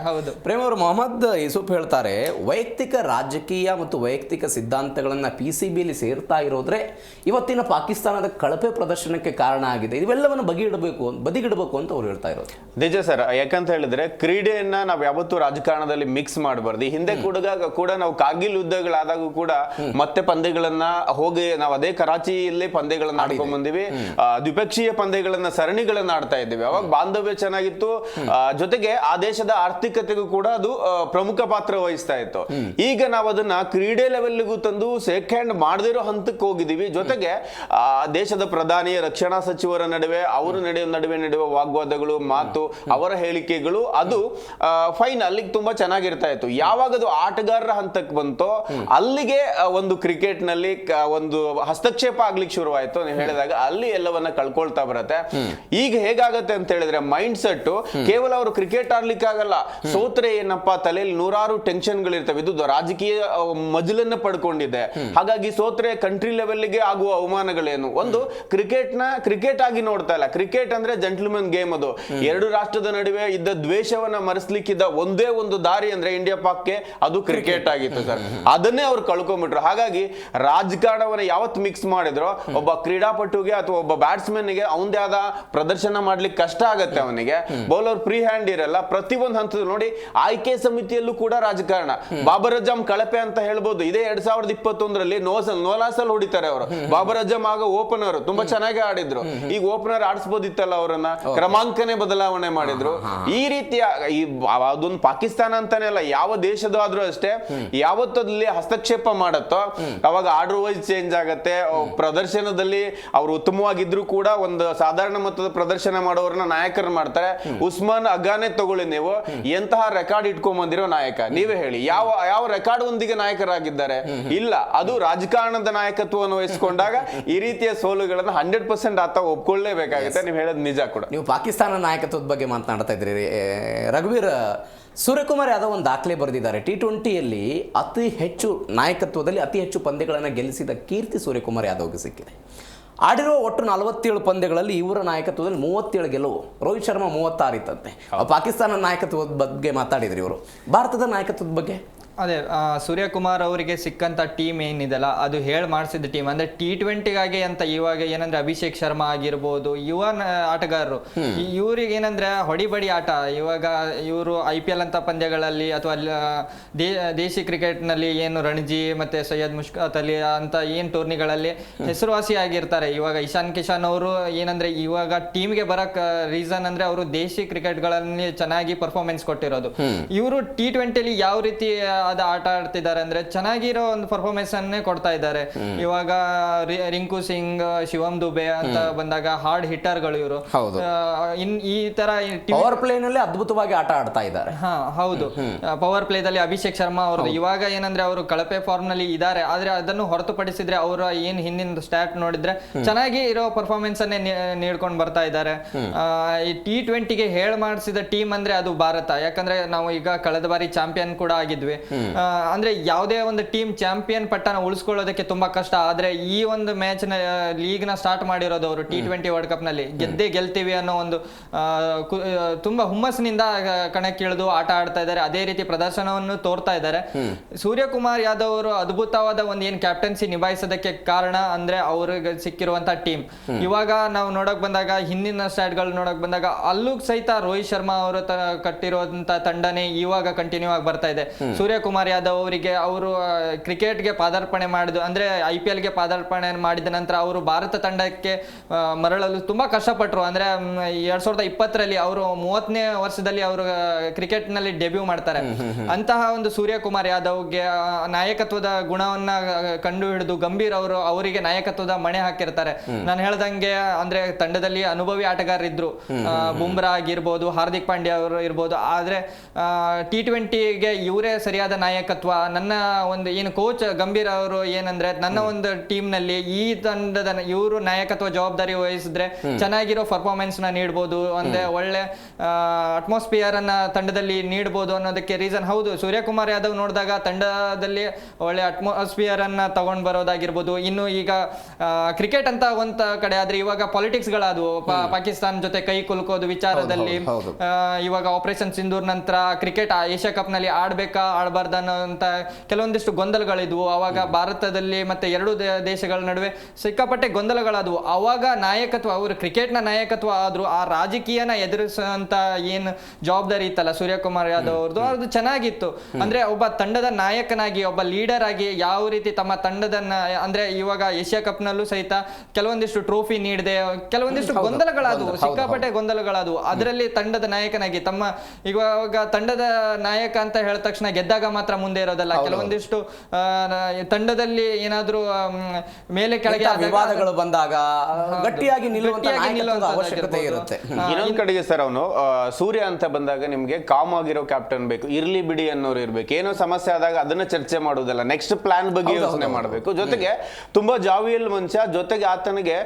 ಹೌದು ಪ್ರೇಮ್ ಅವರು, ಮೊಹಮ್ಮದ್ ಯೂಸುಫ್ ಹೇಳ್ತಾರೆ, ವೈಯಕ್ತಿಕ ರಾಜಕೀಯ ಮತ್ತು ವೈಯಕ್ತಿಕ ಸಿದ್ಧಾಂತಗಳನ್ನು PCBಯಲ್ಲಿ ಸೇರ್ತಾ ಇರೋದ್ರೆ ಇವತ್ತಿನ ಪಾಕಿಸ್ತಾನದ ಕಳಪೆ ಪ್ರದರ್ಶನಕ್ಕೆ ಕಾರಣ ಆಗಿದೆ. ಇವೆಲ್ಲವನ್ನು ಬದಿಗಿಡಬೇಕು ಅಂತ ಅವ್ರು ಹೇಳ್ತಾ ಇರೋದು. ನಿಜ ಸರ್, ಯಾಕಂತ ಹೇಳಿದ್ರೆ ಕ್ರೀಡೆಯನ್ನ ನಾವು ಯಾವತ್ತೂ ರಾಜಕಾರಣದಲ್ಲಿ ಮಿಕ್ಸ್ ಮಾಡಬಾರ್ದು. ಹಿಂದೆ ಕೂಡ ನಾವು ಕಾರ್ಗಿಲ್ ಯುದ್ಧಗಳಾದಾಗ ಕೂಡ ಮತ್ತೆ ಪಂದ್ಯಗಳನ್ನ ಹೋಗಿ ನಾವು ಅದೇ ಕರಾಚಿಯಲ್ಲಿ ಪಂದ್ಯಗಳನ್ನ ಆಡ್ಕೊಂಡ್ ಬಂದಿವಿ. ದ್ವಿಪಕ್ಷೀಯ ಪಂದ್ಯಗಳನ್ನ ಸರಣಿಗಳನ್ನ ಆಡ್ತಾ ಇದ್ದೀವಿ. ಅವಾಗ ಬಾಂಧವ್ಯ ಚೆನ್ನಾಗಿತ್ತು, ಜೊತೆಗೆ ಆ ದೇಶದ ಆರ್ಥಿಕತೆಗೂ ಕೂಡ ಅದು ಪ್ರಮುಖ ಪಾತ್ರ ವಹಿಸ್ತಾ ಇತ್ತು. ಈಗ ನಾವು ಅದನ್ನ ಕ್ರೀಡೆ ಲೆವೆಲ್ಗೂ ತಂದು ಸೆಕೆಂಡ್ ಮಾಡದಿರೋ ಹಂತಕ್ಕೆ ಹೋಗಿದ್ದೀವಿ. ಜೊತೆಗೆ ದೇಶದ ಪ್ರಧಾನಿ, ರಕ್ಷಣಾ ಸಚಿವರ ನಡುವೆ ನಡುವೆ ವಾಗ್ವಾದಗಳು, ಮಾತು, ಅವರ ಹೇಳಿಕೆಗಳು, ಅದು ಫೈನ್, ಅಲ್ಲಿಗೆ ತುಂಬಾ ಚೆನ್ನಾಗಿರ್ತಾ ಇತ್ತು. ಯಾವಾಗ ಅದು ಆಟಗಾರರ ಹಂತಕ್ಕೆ ಬಂತೋ ಅಲ್ಲಿಗೆ ಒಂದು ಕ್ರಿಕೆಟ್ ನಲ್ಲಿ ಒಂದು ಹಸ್ತಕ್ಷೇಪ ಆಗ್ಲಿಕ್ಕೆ ಶುರುವಾಯ್ತು. ನೀವು ಹೇಳಿದಾಗ ಅಲ್ಲಿ ಎಲ್ಲವನ್ನ ಕಳ್ಕೊಳ್ತಾ ಬರುತ್ತೆ. ಈಗ ಹೇಗಾಗತ್ತೆ ಅಂತ ಹೇಳಿದ್ರೆ ಮೈಂಡ್ ಸೆಟ್ ಕೇವಲ ಅವರು ಕ್ರಿಕೆಟ್ ಆಡ್ಲಿಕ್ಕೆ ಆಗಲ್ಲ, ಸೋತ್ರೆ ಏನಪ್ಪಾ ತಲೆಯಲ್ಲಿ ನೂರಾರು ಟೆನ್ಷನ್ ಗಳಿರ್ತವೆ. ಇದು ರಾಜಕೀಯ ಮಜಲನ್ನ ಪಡ್ಕೊಂಡಿದೆ. ಹಾಗಾಗಿ ಸೋತ್ರೆ ಕಂಟ್ರಿ ಲೆವೆಲ್ಗೆ ಆಗುವ ಅವಮಾನಗಳೇನು, ಒಂದು ಕ್ರಿಕೆಟ್ ಆಗಿ ನೋಡ್ತಾ ಇಲ್ಲ. ಕ್ರಿಕೆಟ್ ಅಂದ್ರೆ ಜೆಂಟಲ್ಮನ್ ಗೇಮ್. ಅದು ಎರಡು ರಾಷ್ಟ್ರದ ನಡುವೆ ಇದ್ದ ದ್ವೇಷವನ್ನ ಮರೆಸ್ಲಿಕ್ಕಿದ್ದ ಒಂದೇ ಒಂದು ದಾರಿ ಅಂದ್ರೆ ಇಂಡಿಯಾ ಪಾಕ್ಗೆ ಅದು ಕ್ರಿಕೆಟ್ ಆಗಿತ್ತು ಸರ್. ಅದನ್ನೇ ಅವ್ರು ಕಳ್ಕೊಂಡ್ಬಿಟ್ರು. ಹಾಗಾಗಿ ರಾಜಕಾರಣವನ್ನ ಯಾವತ್ತು ಮಿಕ್ಸ್ ಮಾಡಿದ್ರು ಒಬ್ಬ ಕ್ರೀಡಾಪಟುಗೆ ಅಥವಾ ಒಬ್ಬ ಬ್ಯಾಟ್ಸ್ಮನ್ ಗೆ ಅವನದೇ ಆದ ಪ್ರದರ್ಶನ ಮಾಡ್ಲಿಕ್ಕೆ ಕಷ್ಟ ಆಗತ್ತೆ. ಅವನಿಗೆ ಬೌಲರ್ ಫ್ರೀ ಹ್ಯಾಂಡ್ ಇರಲ್ಲ. ಪ್ರತಿಯೊಂದು ಹಂತದ ನೋಡಿ ಆಯ್ಕೆ ಸಮಿತಿಯಲ್ಲೂ ಕೂಡ ರಾಜಕಾರಣ. ಬಾಬರ್ ಅಜಮ್ ಕಳಪೆ ಅಂತ ಹೇಳ್ಬೋದು. ಇದೇ 2021ರಲ್ಲಿ ನೋಲಾಸಲ್ ಹೊಡಿತಾರೆ ಅವರು. ಬಾಬರ್ ಅಜಮ್ ಆಗ ಓಪನರ್ ತುಂಬಾ ಚೆನ್ನಾಗಿ ಆಡಿದ್ರು. ಈಗ ಓಪನರ್ ಆಡಿಸಬಹುದಿತ್ತಲ್ಲ, ಅವರನ್ನ ಕ್ರಮಾಂಕನೇ ಬದಲಾವಣೆ ಮಾಡಿದ್ರು. ಈ ರೀತಿಯ ಅದೊಂದು ಪಾಕಿಸ್ತಾನ ಅಂತಾನೆ ಅಲ್ಲ, ಯಾವ ದೇಶದಾದ್ರೂ ಅಷ್ಟೇ, ಯಾವತ್ತಲ್ಲಿ ಹಸ್ತಕ್ಷೇಪ ಮಾಡತ್ತೋ ಅವಾಗ ಆರ್ಡರ್ ವೈಸ್ ಚೇಂಜ್ ಆಗತ್ತೆ. ಪ್ರದರ್ಶನದಲ್ಲಿ ಅವರು ಉತ್ತಮವಾಗಿದ್ರು ಕೂಡ ಒಂದು ಸಾಧಾರಣ ಮೊತ್ತದ ಪ್ರದರ್ಶನ ಮಾಡೋರನ್ನ ನಾಯಕರು ಮಾಡ್ತಾರೆ. ಉಸ್ಮಾನ್ ಅಗಾನೆ ತಗೊಳ್ಳಿ, ನೀವು ಎಂತಹ ರೆಕಾರ್ಡ್ ಇಟ್ಕೊಂಡ್ ಬಂದಿರೋ ನಾಯಕ, ನೀವೇ ಹೇಳಿ, ಯಾವ ರೆಕಾರ್ಡ್ ಒಂದಿಗೆ ನಾಯಕರಾಗಿದ್ದಾರೆ? ಇಲ್ಲ. ಅದು ರಾಜಕಾರಣದ ನಾಯಕತ್ವವನ್ನು ವಹಿಸಿಕೊಂಡಾಗ ಈ ರೀತಿಯ ಸೋಲುಗಳನ್ನ 100% ಆತ ಒಪ್ಕೊಳ್ಳೇಬೇಕಾಗುತ್ತೆ. ನೀವು ಹೇಳೋದು ನಿಜ ಕೂಡ. ನೀವು ಪಾಕಿಸ್ತಾನ ನಾಯಕತ್ವದ ಬಗ್ಗೆ ಮಾತನಾಡ್ತಾ ಇದ್ರಿ ರಘುವೀರ್. ಸೂರ್ಯಕುಮಾರ್ ಯಾದವ್ ಒಂದು ದಾಖಲೆ ಬರೆದಿದ್ದಾರೆ. T20ಯಲ್ಲಿ ಅತಿ ಹೆಚ್ಚು ನಾಯಕತ್ವದಲ್ಲಿ ಅತಿ ಹೆಚ್ಚು ಪಂದ್ಯಗಳನ್ನು ಗೆಲ್ಲಿಸಿದ ಕೀರ್ತಿ ಸೂರ್ಯಕುಮಾರ್ ಯಾದವ್ಗೆ ಸಿಕ್ಕಿದೆ. ಆಡಿರುವ ಒಟ್ಟು 47 ಪಂದ್ಯಗಳಲ್ಲಿ ಇವರ ನಾಯಕತ್ವದಲ್ಲಿ 37 ಗೆಲುವು. ರೋಹಿತ್ ಶರ್ಮಾ 36 ಇತ್ತಂತೆ. ಪಾಕಿಸ್ತಾನ ನಾಯಕತ್ವದ ಬಗ್ಗೆ ಮಾತಾಡಿದ್ರಿ ಇವರು. ಭಾರತದ ನಾಯಕತ್ವದ ಬಗ್ಗೆ ಅದೇ ಸೂರ್ಯಕುಮಾರ್ ಅವರಿಗೆ ಸಿಕ್ಕಂತ ಟೀಮ್ ಏನಿದೆಲ್ಲ ಅದು ಹೇಳಿ ಮಾಡಿಸಿದ ಟೀಮ್. ಅಂದ್ರೆ T20ಗಾಗಿ ಅಂತ ಇವಾಗ ಏನಂದ್ರೆ ಅಭಿಷೇಕ್ ಶರ್ಮಾ ಆಗಿರ್ಬೋದು, ಯುವ ಆಟಗಾರರು, ಇವ್ರಿಗೆ ಏನಂದ್ರೆ ಹೊಡಿಬಡಿ ಆಟ. ಇವಾಗ ಇವರು IPL ಅಂತ ಪಂದ್ಯಗಳಲ್ಲಿ ಅಥವಾ ದೇಶಿ ಕ್ರಿಕೆಟ್ ನಲ್ಲಿ ಏನು ರಣಜಿ ಮತ್ತೆ ಸೈಯದ್ ಮುಷ್ತಾಕ್ ಅಲಿ ಅಂತ ಏನ್ ಟೂರ್ನಿಗಳಲ್ಲಿ ಹೆಸರುವಾಸಿ ಆಗಿರ್ತಾರೆ. ಇವಾಗ ಇಶಾನ್ ಕಿಶನ್ ಅವರು ಏನಂದ್ರೆ ಇವಾಗ ಟೀಮ್ಗೆ ಬರಕ್ ರೀಸನ್ ಅಂದ್ರೆ ಅವರು ದೇಶಿ ಕ್ರಿಕೆಟ್ ಗಳಲ್ಲಿ ಚೆನ್ನಾಗಿ ಪರ್ಫಾರ್ಮೆನ್ಸ್ ಕೊಟ್ಟಿರೋದು. ಇವರು T20ಲಿ ಯಾವ ರೀತಿ ಅದು ಆಟ ಆಡ್ತಿದ್ದಾರೆ ಅಂದ್ರೆ ಚೆನ್ನಾಗಿರೋ ಒಂದು ಪರ್ಫಾರ್ಮೆನ್ಸ್ ಅನ್ನೇ ಕೊಡ್ತಾ ಇದ್ದಾರೆ. ಇವಾಗ ರಿಂಕು ಸಿಂಗ್, ಶಿವಮ್ ದುಬೆ ಅಂತ ಬಂದಾಗ ಹಾರ್ಡ್ ಹಿಟ್ಟರ್ಗಳು ಇವರು. ಈ ತರ ಪವರ್ ಪ್ಲೇ ನಲ್ಲಿ ಅದ್ಭುತವಾಗಿ ಆಟ ಆಡ್ತಾ ಇದ್ದಾರೆ. ಹೌದು, ಪವರ್ ಪ್ಲೇದಲ್ಲಿ ಅಭಿಷೇಕ್ ಶರ್ಮಾ ಅವರು ಇವಾಗ ಏನಂದ್ರೆ ಅವರು ಕಳಪೆ ಫಾರ್ಮ್ ನಲ್ಲಿ ಇದ್ದಾರೆ. ಆದ್ರೆ ಅದನ್ನು ಹೊರತುಪಡಿಸಿದ್ರೆ ಅವರ ಏನ್ ಹಿಂದಿನ ಸ್ಟಾಟ್ ನೋಡಿದ್ರೆ ಚೆನ್ನಾಗಿ ಇರೋ ಪರ್ಫಾರ್ಮೆನ್ಸ್ ಅನ್ನೇ ನೀಡ್ಕೊಂಡು ಬರ್ತಾ ಇದ್ದಾರೆ. ಈ T20ಗೆ ಹೇಳ್ ಮಾಡಿಸಿದ ಟೀಮ್ ಅಂದ್ರೆ ಅದು ಭಾರತ. ಯಾಕಂದ್ರೆ ನಾವು ಈಗ ಕಳೆದ ಬಾರಿ ಚಾಂಪಿಯನ್ ಕೂಡ ಆಗಿದ್ವಿ. ಅಂದ್ರೆ ಯಾವುದೇ ಒಂದು ಟೀಮ್ ಚಾಂಪಿಯನ್ ಪಟ್ಟನ ಉಳಿಸ್ಕೊಳ್ಳೋದಕ್ಕೆ ತುಂಬಾ ಕಷ್ಟ. ಆದ್ರೆ ಈ ಒಂದು ಮ್ಯಾಚ್ ನ ಲೀಗ್ ನ ಸ್ಟಾರ್ಟ್ ಮಾಡಿರೋದು ಅವರು T20 ವರ್ಲ್ಡ್ ಕಪ್ ನಲ್ಲಿ ಗೆಲ್ತೀವಿ ಅನ್ನೋ ಒಂದು ತುಂಬಾ ಹುಮ್ಮಸ್ಸಿನಿಂದ ಕಣಕ್ಕಿಳಿದು ಆಟ ಆಡ್ತಾ ಇದ್ದಾರೆ. ಅದೇ ರೀತಿ ಪ್ರದರ್ಶನವನ್ನು ತೋರ್ತಾ ಇದ್ದಾರೆ. ಸೂರ್ಯಕುಮಾರ್ ಯಾದವ್ ಅವರು ಅದ್ಭುತವಾದ ಒಂದು ಏನ್ ಕ್ಯಾಪ್ಟನ್ಸಿ ನಿಭಾಯಿಸೋದಕ್ಕೆ ಕಾರಣ ಅಂದ್ರೆ ಅವ್ರಿಗೆ ಸಿಕ್ಕಿರುವಂತಹ ಟೀಮ್. ಇವಾಗ ನಾವು ನೋಡಕ್ ಬಂದಾಗ ಹಿಂದಿನ ಸ್ಟಾಟ್ ಗಳು ನೋಡಕ್ ಬಂದಾಗ ಅಲ್ಲೂ ಸಹಿತ ರೋಹಿತ್ ಶರ್ಮಾ ಅವರು ಕಟ್ಟಿರುವಂತ ತಂಡನೇ ಇವಾಗ ಕಂಟಿನ್ಯೂ ಆಗಿ ಬರ್ತಾ ಇದೆ. ಸೂರ್ಯಕುಮಾರ್ ಯಾದವ್ ಅವರಿಗೆ ಅವರು ಕ್ರಿಕೆಟ್ಗೆ ಪಾದಾರ್ಪಣೆ ಮಾಡಿದ ಅಂದ್ರೆ IPLಗೆ ಪಾದಾರ್ಪಣೆ ಮಾಡಿದ ನಂತರ ಅವರು ಭಾರತ ತಂಡಕ್ಕೆ ಮರಳಲು ತುಂಬಾ ಕಷ್ಟಪಟ್ಟರು. ಅಂದ್ರೆ 2020ರಲ್ಲಿ ಅವರು 30ನೇ ವರ್ಷದಲ್ಲಿ ಅವರು ಕ್ರಿಕೆಟ್ ನಲ್ಲಿ ಡೆಬ್ಯೂ ಮಾಡ್ತಾರೆ. ಅಂತಹ ಒಂದು ಸೂರ್ಯಕುಮಾರ್ ಯಾದವ್ಗೆ ನಾಯಕತ್ವದ ಗುಣವನ್ನ ಕಂಡು ಹಿಡಿದು ಗಂಭೀರ್ ಅವರು ಅವರಿಗೆ ನಾಯಕತ್ವದ ಮಣೆ ಹಾಕಿರ್ತಾರೆ. ನಾನು ಹೇಳ್ದಂಗೆ ಅಂದ್ರೆ ತಂಡದಲ್ಲಿ ಅನುಭವಿ ಆಟಗಾರರಿದ್ರು, ಬುಮ್ರಾ ಆಗಿರ್ಬೋದು, ಹಾರ್ದಿಕ್ ಪಾಂಡ್ಯ ಅವರು ಇರ್ಬೋದು. ಆದ್ರೆ T20ಗೆ ಇವರೇ ಸರಿಯಾದ ನಾಯಕತ್ವ. ನನ್ನ ಒಂದು ಏನು ಕೋಚ್ ಗಂಭೀರ್ ಅವರು ಏನಂದ್ರೆ ನನ್ನ ಒಂದು ಟೀಮ್ ನಲ್ಲಿ ಈ ತಂಡದ ಇವರು ನಾಯಕತ್ವ ಜವಾಬ್ದಾರಿ ವಹಿಸಿದ್ರೆ ಚೆನ್ನಾಗಿರೋ ಪರ್ಫಾರ್ಮೆನ್ಸ್ ನ ನೀಡಬಹುದು, ಅಂದ್ರೆ ಒಳ್ಳೆ ಅಟ್ಮಾಸ್ಫಿಯರ್ ಅನ್ನ ತಂಡದಲ್ಲಿ ನೀಡಬಹುದು ಅನ್ನೋದಕ್ಕೆ ರೀಸನ್. ಹೌದು, ಸೂರ್ಯಕುಮಾರ್ ಯಾದವ್ ನೋಡಿದಾಗ ತಂಡದಲ್ಲಿ ಒಳ್ಳೆ ಅಟ್ಮಾಸ್ಫಿಯರ್ ಅನ್ನ ತಗೊಂಡ್ ಬರೋದಾಗಿರ್ಬೋದು. ಇನ್ನು ಈಗ ಕ್ರಿಕೆಟ್ ಅಂತ ಒಂದ್ ಕಡೆ ಆದ್ರೆ ಇವಾಗ ಪಾಲಿಟಿಕ್ಸ್ ಗಳಾದವು. ಪಾಕಿಸ್ತಾನ ಜೊತೆ ಕೈ ಕುಲುಕೋದು ವಿಚಾರದಲ್ಲಿ ಇವಾಗ ಆಪರೇಷನ್ ಸಿಂಧೂರ್ ನಂತರ ಕ್ರಿಕೆಟ್ ಏಷ್ಯಾ ಕಪ್ ನಲ್ಲಿ ಆಡ್ಬೇಕಾ ಆಡಬಾರ್ದ ಅನ್ನೋಂತ ಕೆಲವೊಂದಿಷ್ಟು ಗೊಂದಲಗಳಿದ್ವು. ಅವಾಗ ಭಾರತದಲ್ಲಿ ಮತ್ತೆ ಎರಡು ದೇಶಗಳ ನಡುವೆ ಸಿಕ್ಕಾಪಟ್ಟೆ ಗೊಂದಲಗಳಾದವು. ಅವಾಗ ನಾಯಕತ್ವ ಅವರು ಕ್ರಿಕೆಟ್ನ ನಾಯಕತ್ವ ಆದ್ರೂ ಆ ರಾಜಕೀಯನ ಎದುರಿಸುವಂತ ಏನ್ ಜವಾಬ್ದಾರಿ ಇತ್ತಲ್ಲ ಸೂರ್ಯಕುಮಾರ್ ಯಾದವ್ ಅವ್ರದ್ದು, ಅದು ಚೆನ್ನಾಗಿತ್ತು. ಅಂದ್ರೆ ಒಬ್ಬ ತಂಡದ ನಾಯಕನಾಗಿ ಒಬ್ಬ ಲೀಡರ್ ಆಗಿ ಯಾವ ರೀತಿ ತಮ್ಮ ತಂಡದನ್ನ ಅಂದ್ರೆ ಇವಾಗ ಏಷ್ಯಾ ಕಪ್ ನಲ್ಲೂ ಸಹಿತ ಕೆಲವೊಂದಿಷ್ಟು ಟ್ರೋಫಿ ನೀಡದೆ ಕೆಲವೊಂದಿಷ್ಟು ಗೊಂದಲಗಳಾದವು, ಸಿಕ್ಕಾಪಟ್ಟೆ ಗೊಂದಲಗಳಾದವು. ಅದರಲ್ಲಿ ತಂಡದ ನಾಯಕನಾಗಿ ಇವಾಗ ತಂಡದ ನಾಯಕ ಅಂತ ಹೇಳಿದ ತಕ್ಷಣ ಗೆದ್ದಾಗ ಮಾತ್ರ ಮುಂದೆ ಇರೋದಲ್ಲ, ಕೆಲವೊಂದಿಷ್ಟು ತಂಡದಲ್ಲಿ ಏನಾದ್ರೂ ಮೇಲೆ ಕೆಳಗೆ ವಿವಾದಗಳು ಬಂದಾಗ ಗಟ್ಟಿಯಾಗಿ ನಿಲ್ಲುವಂತ ಅವಶ್ಯಕತೆ ಇರುತ್ತೆ. ಇನ್ನೊಂದ್ ಕಡೆಗೆ ಸರ್ ಅವನು ಸೂರ್ಯ ಅಂತ ಬಂದಾಗ ನಿಮ್ಗೆ ಕಾಮ್ ಆಗಿರೋ ಕ್ಯಾಪ್ಟನ್ ಬೇಕು, ಇರ್ಲಿ ಬಿಡಿ ಅನ್ನೋರು ಇರ್ಬೇಕು. ಏನೋ ಸಮಸ್ಯೆ ಆದಾಗ ಅದನ್ನ ಚರ್ಚೆ ಮಾಡುವುದಲ್ಲ, ನೆಕ್ಸ್ಟ್ ಪ್ಲಾನ್ ಬಗ್ಗೆ ಯೋಚನೆ ಮಾಡಬೇಕು. ಜೊತೆಗೆ ತುಂಬಾ ಜಾವಿಯಲ್ ಮನುಷ್ಯ, ಜೊತೆಗೆ ಆತನಿಗೆ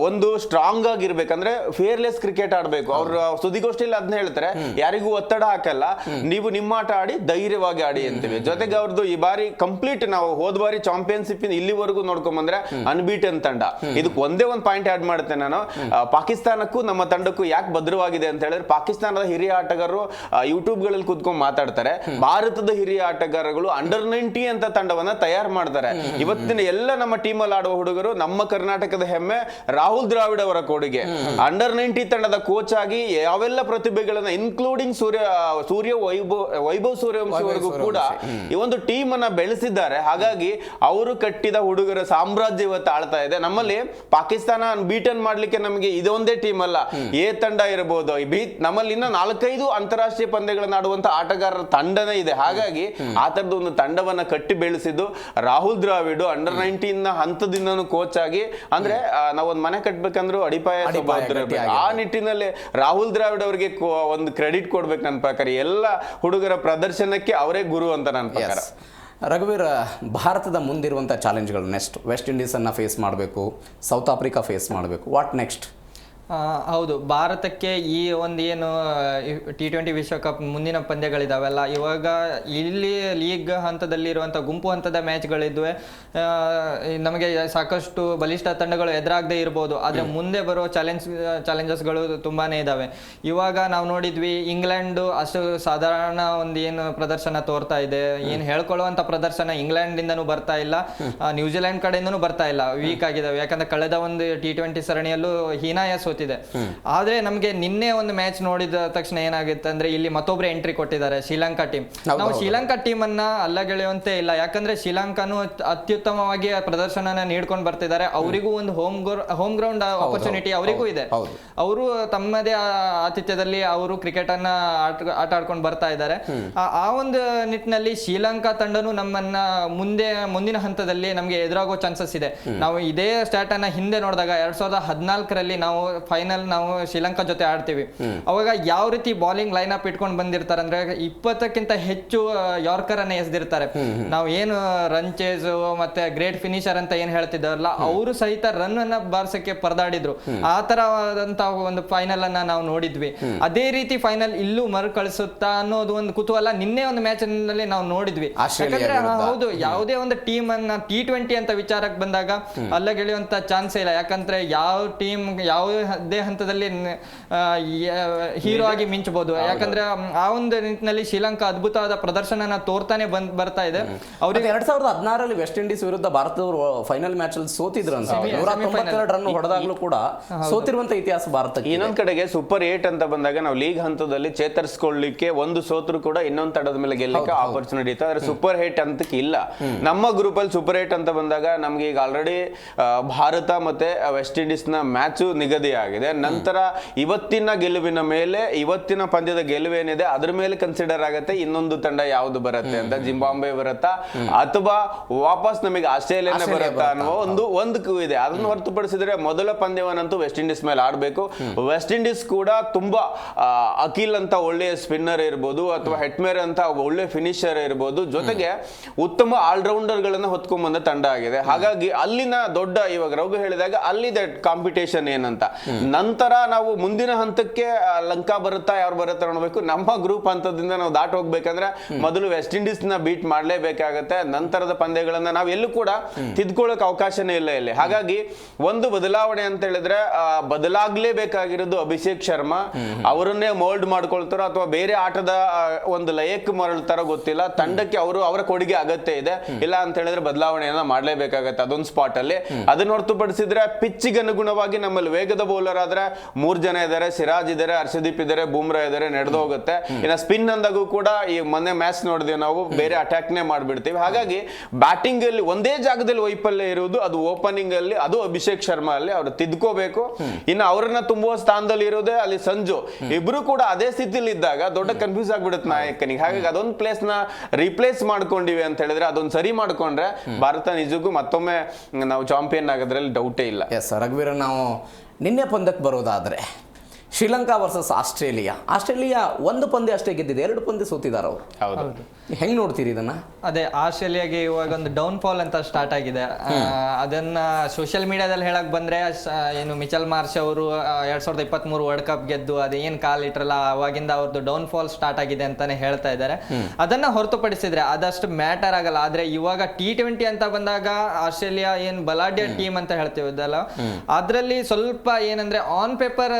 ಒಂದು ಸ್ಟ್ರಾಂಗ್ ಆಗಿರ್ಬೇಕಂದ್ರೆ ಫೇರ್ಲೆಸ್ ಕ್ರಿಕೆಟ್ ಆಡ್ಬೇಕು. ಅವ್ರ ಸುದ್ದಿಗೋಷ್ಠಿಯಲ್ಲಿ ಅದನ್ನ ಹೇಳ್ತಾರೆ, ಯಾರಿಗೂ ಒತ್ತಡ ಹಾಕಲ್ಲ, ನೀವು ನಿಮ್ಮ ಆಟ ಆಡಿ ಧೈರ್ಯವಾಗಿ ಆಡಿ ಅಂತೀವಿ. ಜೊತೆಗೆ ಅವ್ರದ್ದು ಈ ಬಾರಿ ಕಂಪ್ಲೀಟ್, ನಾವು ಹೋದ ಬಾರಿ ಚಾಂಪಿಯನ್ಶಿಪ್ ಇಲ್ಲಿವರೆಗೂ ನೋಡ್ಕೊಂಡ್ ಬಂದ್ರೆ ಅನ್ಬೀಟನ್ ತಂಡ. ಇದಕ್ಕೆ ಒಂದೇ ಒಂದು ಪಾಯಿಂಟ್ ಆಡ್ ಮಾಡ್ತೇನೆ ನಾನು, ಪಾಕಿಸ್ತಾನಕ್ಕೂ ನಮ್ಮ ತಂಡಕ್ಕೂ ಯಾಕೆ ಭದ್ರವಾಗಿದೆ ಅಂತ ಹೇಳಿದ್ರೆ, ಪಾಕಿಸ್ತಾನದ ಹಿರಿಯ ಆಟಗಾರರು ಯೂಟ್ಯೂಬ್ ಗಳಲ್ಲಿ ಕೂತ್ಕೊಂಡು ಮಾತಾಡ್ತಾರೆ, ಭಾರತದ ಹಿರಿಯ ಆಟಗಾರಗಳು ಅಂಡರ್-19 ಅಂತ ತಂಡವನ್ನ ತಯಾರು ಮಾಡ್ತಾರೆ. ಇವತ್ತಿನ ಎಲ್ಲ ನಮ್ಮ ಟೀಮ್ ಅಲ್ಲಿ ಆಡುವ ಹುಡುಗರು ನಮ್ಮ ಕರ್ನಾಟಕದ ಹೆಮ್ಮೆ ರಾಹುಲ್ ದ್ರಾವಿಡ್ ಅವರ ಕೊಡುಗೆ. ಅಂಡರ್-19 ತಂಡದ ಕೋಚ್ ಆಗಿ ಯಾವೆಲ್ಲ ಪ್ರತಿಭೆಗಳನ್ನ ಇನ್ಕ್ಲೂಡಿಂಗ್ ಸೂರ್ಯ ವೈಭವ್ ಸೂರ್ಯವಂಶಿವರೆಗೂ ಕೂಡ ಈ ಒಂದು ಟೀಮ್ ಅನ್ನ ಬೆಳೆಸಿದ್ದಾರೆ. ಹಾಗಾಗಿ ಅವರು ಕಟ್ಟಿದ ಹುಡುಗರ ಸಾಮ್ರಾಜ್ಯ ಇವತ್ತು ಆಳ್ತಾ ಇದೆ. ನಮ್ಮಲ್ಲಿ ಪಾಕಿಸ್ತಾನ ಬೀಟನ್ ಮಾಡ್ಲಿಕ್ಕೆ ನಮಗೆ ಇದೊಂದೇ ಟೀಮ್ ಅಲ್ಲ, ಎ ತಂಡ ಇರಬಹುದು, ನಮ್ಮಲ್ಲಿ ಇನ್ನ 4-5 ಅಂತಾರಾಷ್ಟ್ರೀಯ ಪಂದ್ಯಗಳನ್ನ ಆಡುವಂತ ಆಟಗಾರರ ತಂಡನೇ ಇದೆ. ಹಾಗಾಗಿ ಆ ತರದ ಒಂದು ತಂಡವನ್ನ ಕಟ್ಟಿ ಬೆಳೆಸಿದ್ದು ರಾಹುಲ್ ದ್ರಾವಿಡ್ ಅಂಡರ್-19 ಹಂತದಿಂದನೂ ಕೋಚ್ ಆಗಿ, ಅಂದ್ರೆ ನಾವೊಂದು ಮನೆ ಕಟ್ಬೇಕಂದ್ರೂ ಅಡಿಪಾಯ ಆ ನಿಟ್ಟಿನಲ್ಲಿ ರಾಹುಲ್ ದ್ರಾವಿಡ್ ಅವರಿಗೆ ಒಂದು ಕ್ರೆಡಿಟ್ ಕೊಡ್ಬೇಕು ನನ್ನ ಪ್ರಕಾರ. ಎಲ್ಲ ಹುಡುಗರ ಪ್ರದರ್ಶನಕ್ಕೆ ಅವರೇ ಗುರು ಅಂತ ನನ್ನ ಪ್ರಕಾರ. ರಘುವೀರ್, ಭಾರತದ ಮುಂದಿರುವಂಥ ಚಾಲೆಂಜ್ಗಳು ನೆಕ್ಸ್ಟ್ ವೆಸ್ಟ್ ಇಂಡೀಸನ್ನು ಫೇಸ್ ಮಾಡಬೇಕು, ಸೌತ್ ಆಫ್ರಿಕಾ ಫೇಸ್ ಮಾಡಬೇಕು, ವಾಟ್ ನೆಕ್ಸ್ಟ್? ಹೌದು, ಭಾರತಕ್ಕೆ ಈ ಒಂದು ಏನು T20 ವಿಶ್ವಕಪ್ ಮುಂದಿನ ಪಂದ್ಯಗಳಿದಾವೆಲ್ಲ, ಇವಾಗ ಇಲ್ಲಿ ಲೀಗ್ ಹಂತದಲ್ಲಿರುವಂಥ ಗುಂಪು ಹಂತದ ಮ್ಯಾಚ್ಗಳಿದ್ವೆ. ನಮಗೆ ಸಾಕಷ್ಟು ಬಲಿಷ್ಠ ತಂಡಗಳು ಎದುರಾಗದೆ ಇರ್ಬೋದು, ಆದರೆ ಮುಂದೆ ಬರೋ ಚಾಲೆಂಜಸ್ಗಳು ತುಂಬಾ ಇದ್ದಾವೆ. ಇವಾಗ ನಾವು ನೋಡಿದ್ವಿ, ಇಂಗ್ಲೆಂಡು ಅಷ್ಟು ಸಾಧಾರಣ ಒಂದು ಏನು ಪ್ರದರ್ಶನ ತೋರ್ತಾ ಇದೆ, ಏನು ಹೇಳ್ಕೊಳ್ಳುವಂಥ ಪ್ರದರ್ಶನ ಇಂಗ್ಲೆಂಡಿಂದನೂ ಬರ್ತಾ ಇಲ್ಲ, ನ್ಯೂಜಿಲೆಂಡ್ ಕಡೆಯಿಂದನೂ ಬರ್ತಾ ಇಲ್ಲ, ವೀಕ್ ಆಗಿದ್ದಾವೆ. ಯಾಕಂದ್ರೆ ಕಳೆದ ಒಂದು T20 ಸರಣಿಯಲ್ಲೂ ಹೀನಾಯ ಸೋತಿದೆ. ಆದ್ರೆ ನಮ್ಗೆ ನಿನ್ನೆ ಒಂದು ಮ್ಯಾಚ್ ನೋಡಿದ ತಕ್ಷಣ ಏನಾಗುತ್ತೆ ಅಂದ್ರೆ, ಇಲ್ಲಿ ಮತ್ತೊಬ್ರು ಎಂಟ್ರಿ ಕೊಟ್ಟಿದ್ದಾರೆ, ಶ್ರೀಲಂಕಾ ಟೀಮ್. ನಾವು ಶ್ರೀಲಂಕಾ ಟೀಮ್ ಅನ್ನ ಅಲ್ಲಗೆಳೆಯುವಂತೆ ಇಲ್ಲ, ಯಾಕಂದ್ರೆ ಶ್ರೀಲಂಕಾನು ಅತ್ಯುತ್ತಮವಾಗಿ ಪ್ರದರ್ಶನ ನೀಡ್ಕೊಂಡು ಬರ್ತಿದ್ದಾರೆ. ಅವರಿಗೂ ಒಂದು ಹೋಮ್ ಗ್ರೌಂಡ್ ಆಪರ್ಚುನಿಟಿ ಅವರಿಗೂ ಇದೆ. ಅವರು ತಮ್ಮದೇ ಆತಿಥ್ಯದಲ್ಲಿ ಅವರು ಕ್ರಿಕೆಟ್ ಅನ್ನ ಆಟ ಆಡ್ಕೊಂಡು ಬರ್ತಾ ಇದ್ದಾರೆ. ಆ ಒಂದು ನಿಟ್ಟಿನಲ್ಲಿ ಶ್ರೀಲಂಕಾ ತಂಡನು ನಮ್ಮನ್ನ ಮುಂದಿನ ಹಂತದಲ್ಲಿ ನಮ್ಗೆ ಎದುರಾಗೋ ಚಾನ್ಸಸ್ ಇದೆ. ನಾವು ಇದೇ ಸ್ಟಾಟ್ ಅನ್ನ ಹಿಂದೆ ನೋಡಿದಾಗ 2014ರಲ್ಲಿ ನಾವು ಫೈನಲ್ ಶ್ರೀಲಂಕಾ ಜೊತೆ ಆಡ್ತೀವಿ. ಅವಾಗ ಯಾವ ರೀತಿ ಬಾಲಿಂಗ್ ಲೈನ್ ಅಪ್ ಇಟ್ಕೊಂಡು ಬಂದಿರ್ತಾರೆ ಅಂದ್ರೆ, 20ಕ್ಕಿಂತ ಹೆಚ್ಚು ಯಾರ್ಕರ್ ಅನ್ನ ಎಸೆದಿರ್ತಾರೆ. ನಾವು ಏನು ರನ್ ಚೇಸ್ ಮತ್ತೆ ಗ್ರೇಟ್ ಫಿನಿಶರ್ ಅಂತ ಏನ್ ಹೇಳ್ತಿದ್ದಾರಲ್ಲ, ಅವರು ಸಹಿತ ರನ್ ಅನ್ನ ಬಾರ್ಸಕ್ಕೆ ಪರದಾಡಿದ್ರು. ಆ ತರವಾದಂತ ಒಂದು ಫೈನಲ್ ಅನ್ನ ನಾವು ನೋಡಿದ್ವಿ. ಅದೇ ರೀತಿ ಫೈನಲ್ ಇಲ್ಲೂ ಮರುಕಳಿಸುತ್ತಾ ಅನ್ನೋದು ಒಂದು ಕುತೂಹಲ ನಿನ್ನೆ ಒಂದು ಮ್ಯಾಚ್ ನಲ್ಲಿ ನಾವು ನೋಡಿದ್ವಿ. ಯಾಕಂದ್ರೆ ಹೌದು, ಯಾವುದೇ ಒಂದು ಟೀಮ್ ಅನ್ನ T20 ಅಂತ ವಿಚಾರಕ್ಕೆ ಬಂದಾಗ ಅಲ್ಲಗೆಳೆಯುವಂತ ಚಾನ್ಸೇ ಇಲ್ಲ. ಯಾಕಂದ್ರೆ ಯಾವ ಟೀಮ್ ಯಾವುದೇ ಹಂತದಲ್ಲಿ ಹೀರೋ ಆಗಿ ಮಿಂಚಬಹುದು. ಯಾಕಂದ್ರೆ ಆ ಒಂದು ನಿಟ್ಟಿನಲ್ಲಿ ಶ್ರೀಲಂಕಾ ಅದ್ಭುತವಾದ ಪ್ರದರ್ಶನ ತೋರ್ತಾನೆ ಬರ್ತಾ ಇದೆ. ಅವ್ರಿಗೆ 2016ರಲ್ಲಿ ವೆಸ್ಟ್ ಇಂಡೀಸ್ ವಿರುದ್ಧ ಭಾರತದವರು ಫೈನಲ್ ಮ್ಯಾಚ್ ಅಲ್ಲಿ ಸೋತಿದ್ರು ಅಂತ, 192 ರನ್ ಹೊಡೆದಾಗ್ಲೂ ಕೂಡ ಸೋತಿರುವಂತ ಇತಿಹಾಸ ಭಾರತಕ್ಕೆ. ಇನ್ನೊಂದ್ ಕಡೆಗೆ ಸೂಪರ್ 8 ಅಂತ ಬಂದಾಗ ನಾವು ಲೀಗ್ ಹಂತದಲ್ಲಿ ಚೇತರಿಸಿಕೊಳ್ಳಿಕ್ಕೆ ಒಂದು ಸೋತ್ರು ಕೂಡ ಇನ್ನೊಂದು ತಡದ ಮೇಲೆ ಗೆಲ್ಲಕ್ಕೆ ಆಪರ್ಚುನಿಟಿ ಇತ್ತು. ಆದ್ರೆ ಸೂಪರ್ 8 ಅಂತಕ್ಕೆ ಇಲ್ಲ. ನಮ್ಮ ಗ್ರೂಪ್ ಅಲ್ಲಿ ಸೂಪರ್ 8 ಅಂತ ಬಂದಾಗ ನಮ್ಗೆ ಈಗ ಆಲ್ರೆಡಿ ಭಾರತ ಮತ್ತೆ ವೆಸ್ಟ್ ಇಂಡೀಸ್ ನ ಮ್ಯಾಚ್ ನಿಗದಿ ಆಗಿದೆ. ನಂತರ ಇವತ್ತಿನ ಗೆಲುವಿನ ಮೇಲೆ, ಇವತ್ತಿನ ಪಂದ್ಯದ ಗೆಲುವೇನಿದೆ ಅದ್ರ ಮೇಲೆ ಕನ್ಸಿಡರ್ ಆಗುತ್ತೆ ಇನ್ನೊಂದು ತಂಡ ಯಾವ್ದು ಬರುತ್ತೆ ಅಂತ. ಜಿಂಬಾಬ್ವೆ ಬರುತ್ತಾ ಅಥವಾ ವಾಪಸ್ ನಮಗೆ ಆಸ್ಟ್ರೇಲಿಯಾನೇ ಬರುತ್ತಾ ಅನ್ನೋ ಒಂದು ಇದೆ. ಅದನ್ನು ಹೊರತುಪಡಿಸಿದ್ರೆ ಮೊದಲ ಪಂದ್ಯವನ್ನಂತೂ ವೆಸ್ಟ್ ಇಂಡೀಸ್ ಮೇಲೆ ಆಡ್ಬೇಕು. ವೆಸ್ಟ್ ಇಂಡೀಸ್ ಕೂಡ ತುಂಬಾ ಅಖಿಲ್ ಅಂತ ಒಳ್ಳೆಯ ಸ್ಪಿನ್ನರ್ ಇರ್ಬೋದು, ಅಥವಾ ಹೆಟ್ಮೇರ್ ಅಂತ ಒಳ್ಳೆ ಫಿನಿಶರ್ ಇರ್ಬೋದು, ಜೊತೆಗೆ ಉತ್ತಮ ಆಲ್ರೌಂಡರ್ ಗಳನ್ನ ಹೊತ್ಕೊಂಡ್ ಬಂದ ತಂಡ ಆಗಿದೆ. ಹಾಗಾಗಿ ಅಲ್ಲಿನ ದೊಡ್ಡ, ಇವಾಗ ರಘು ಹೇಳಿದಾಗ ಅಲ್ಲಿದೆ ಕಾಂಪಿಟೇಷನ್ ಏನಂತ. ನಂತರ ನಾವು ಮುಂದಿನ ಹಂತಕ್ಕೆ ಲಂಕಾ ಬರುತ್ತಾ ಯಾರು ಬರುತ್ತಾ ನೋಡ್ಬೇಕು. ನಮ್ಮ ಗ್ರೂಪ್ ಹಂತದಿಂದ ನಾವು ದಾಟ ಹೋಗ್ಬೇಕಂದ್ರೆ ಮೊದಲು ವೆಸ್ಟ್ ಇಂಡೀಸ್ ನ ಬೀಟ್ ಮಾಡ್ಲೇಬೇಕಾಗತ್ತೆ. ನಂತರದ ಪಂದ್ಯಗಳನ್ನ ನಾವು ಎಲ್ಲೂ ಕೂಡ ತಿದ್ಕೊಳ್ಳೋಕೆ ಅವಕಾಶನೇ ಇಲ್ಲ ಇಲ್ಲಿ. ಹಾಗಾಗಿ ಒಂದು ಬದಲಾವಣೆ ಅಂತ ಹೇಳಿದ್ರೆ ಬದಲಾಗ್ಲೇಬೇಕಾಗಿರೋದು ಅಭಿಷೇಕ್ ಶರ್ಮಾ. ಅವರನ್ನೇ ಮೋಲ್ಡ್ ಮಾಡ್ಕೊಳ್ತಾರೋ ಅಥವಾ ಬೇರೆ ಆಟದ ಒಂದು ಲಯಕ್ಕೆ ಮರಳ್ತಾರೋ ಗೊತ್ತಿಲ್ಲ. ತಂಡಕ್ಕೆ ಅವರ ಕೊಡುಗೆ ಅಗತ್ಯ ಇದೆ. ಇಲ್ಲ ಅಂತ ಹೇಳಿದ್ರೆ ಬದಲಾವಣೆಯನ್ನ ಮಾಡ್ಲೇಬೇಕಾಗತ್ತೆ ಅದೊಂದು ಸ್ಪಾಟ್ ಅಲ್ಲಿ. ಅದನ್ನ ಹೊರತುಪಡಿಸಿದ್ರೆ ಪಿಚ್ಗೆ ಅನುಗುಣವಾಗಿ ನಮ್ಮಲ್ಲಿ ವೇಗದ ಬೌಲರ್ ಆದ್ರೆ 3 ಜನ ಇದಾರೆ, ಸಿರಾಜ್ ಇದಾರೆ, ಹರ್ಷದೀಪ್ ಇದಾರೆ, ಬೂಮ್ರಾ ಇದಾರೆ, ನಡೆದು ಹೋಗುತ್ತೆ. ಇನ್ನು ಸ್ಪಿನ್ ಅಂದಾಗೂ ಕೂಡ ಈ ಮೊನ್ನೆ ಮ್ಯಾಚ್ ನೋಡಿದ್ವಿ ನಾವು, ಬೇರೆ ಅಟ್ಯಾಕ್ ನೇ ಮಾಡ್ಬಿಡ್ತೀವಿ. ಹಾಗಾಗಿ ಬ್ಯಾಟಿಂಗ್ ಅಲ್ಲಿ ಒಂದೇ ಜಾಗದಲ್ಲಿ ವೈಫಲ್ಯ ಇರುವುದು, ಅದು ಓಪನಿಂಗ್ ಅಲ್ಲಿ, ಅದು ಅಭಿಷೇಕ್ ಶರ್ಮಾ ಅಲ್ಲಿ ಅವ್ರು ತಿದ್ಕೋಬೇಕು. ಇನ್ನು ಅವರನ್ನ ತುಂಬುವ ಸ್ಥಾನದಲ್ಲಿ ಇರೋದೇ ಅಲ್ಲಿ ಸಂಜು. ಇಬ್ರು ಕೂಡ ಅದೇ ಸ್ಥಿತಿಲಿ ಇದ್ದಾಗ ದೊಡ್ಡ ಕನ್ಫ್ಯೂಸ್ ಆಗ್ಬಿಡುತ್ತೆ ನಾಯಕನಿಗೆ. ಹಾಗಾಗಿ ಅದೊಂದು ಪ್ಲೇಸ್ ನ ರಿಪ್ಲೇಸ್ ಮಾಡ್ಕೊಂಡಿವಿ ಅಂತ ಹೇಳಿದ್ರೆ, ಅದೊಂದು ಸರಿ ಮಾಡ್ಕೊಂಡ್ರೆ ಭಾರತ ನಿಜಕ್ಕೂ ಮತ್ತೊಮ್ಮೆ ನಾವು ಚಾಂಪಿಯನ್ ಆಗೋದ್ರಲ್ಲಿ ಡೌಟೇ ಇಲ್ಲ. ಎಸ್ ರಘುವೀರ, ನಾವು ನಿನ್ನೆ ಪಂದ್ಯಕ್ಕೆ ಬರೋದಾದ್ರೆ ಶ್ರೀಲಂಕಾ ವರ್ಸಸ್ ಆಸ್ಟ್ರೇಲಿಯಾ ಒಂದು ಪಂದ್ಯ ಅಷ್ಟೇ ಗೆದ್ದಿದೆ, 2 ಪಂದ್ಯ ಸೋತಿದ್ದಾರೆ ಅವರು. ಹೌದು, ಹೆಂಗ್ ನೋಡ್ತೀರಿ ಇದನ್ನ? ಅದೇ ಆಸ್ಟ್ರೇಲಿಯಾಗೆ ಇವಾಗ ಒಂದು ಡೌನ್ ಫಾಲ್ ಅಂತ ಸ್ಟಾರ್ಟ್ ಆಗಿದೆ. ಅದನ್ನ ಸೋಷಿಯಲ್ ಮೀಡಿಯಾದಲ್ಲಿ ಹೇಳಕ್ ಬಂದ್ರೆ ಏನು ಮಿಚೆಲ್ ಮಾರ್ಷ್ ಅವರು 2023 ವರ್ಲ್ಡ್ ಕಪ್ ಗೆದ್ದು ಅದೇನ್ ಕಾಲಿಟ್ರಲ್ಲ ಅವಾಗಿಂದ ಅವ್ರದ್ದು ಡೌನ್ ಫಾಲ್ ಸ್ಟಾರ್ಟ್ ಆಗಿದೆ ಅಂತಾನೆ ಹೇಳ್ತಾ ಇದ್ದಾರೆ. ಅದನ್ನ ಹೊರತುಪಡಿಸಿದ್ರೆ ಅದಷ್ಟು ಮ್ಯಾಟರ್ ಆಗಲ್ಲ. ಆದ್ರೆ ಇವಾಗ T20 ಅಂತ ಬಂದಾಗ ಆಸ್ಟ್ರೇಲಿಯಾ ಏನ್ ಬಲಾಢ್ಯ ಟೀಮ್ ಅಂತ ಹೇಳ್ತೀವಲ್ಲ, ಅದ್ರಲ್ಲಿ ಸ್ವಲ್ಪ ಏನಂದ್ರೆ ಆನ್ ಪೇಪರ್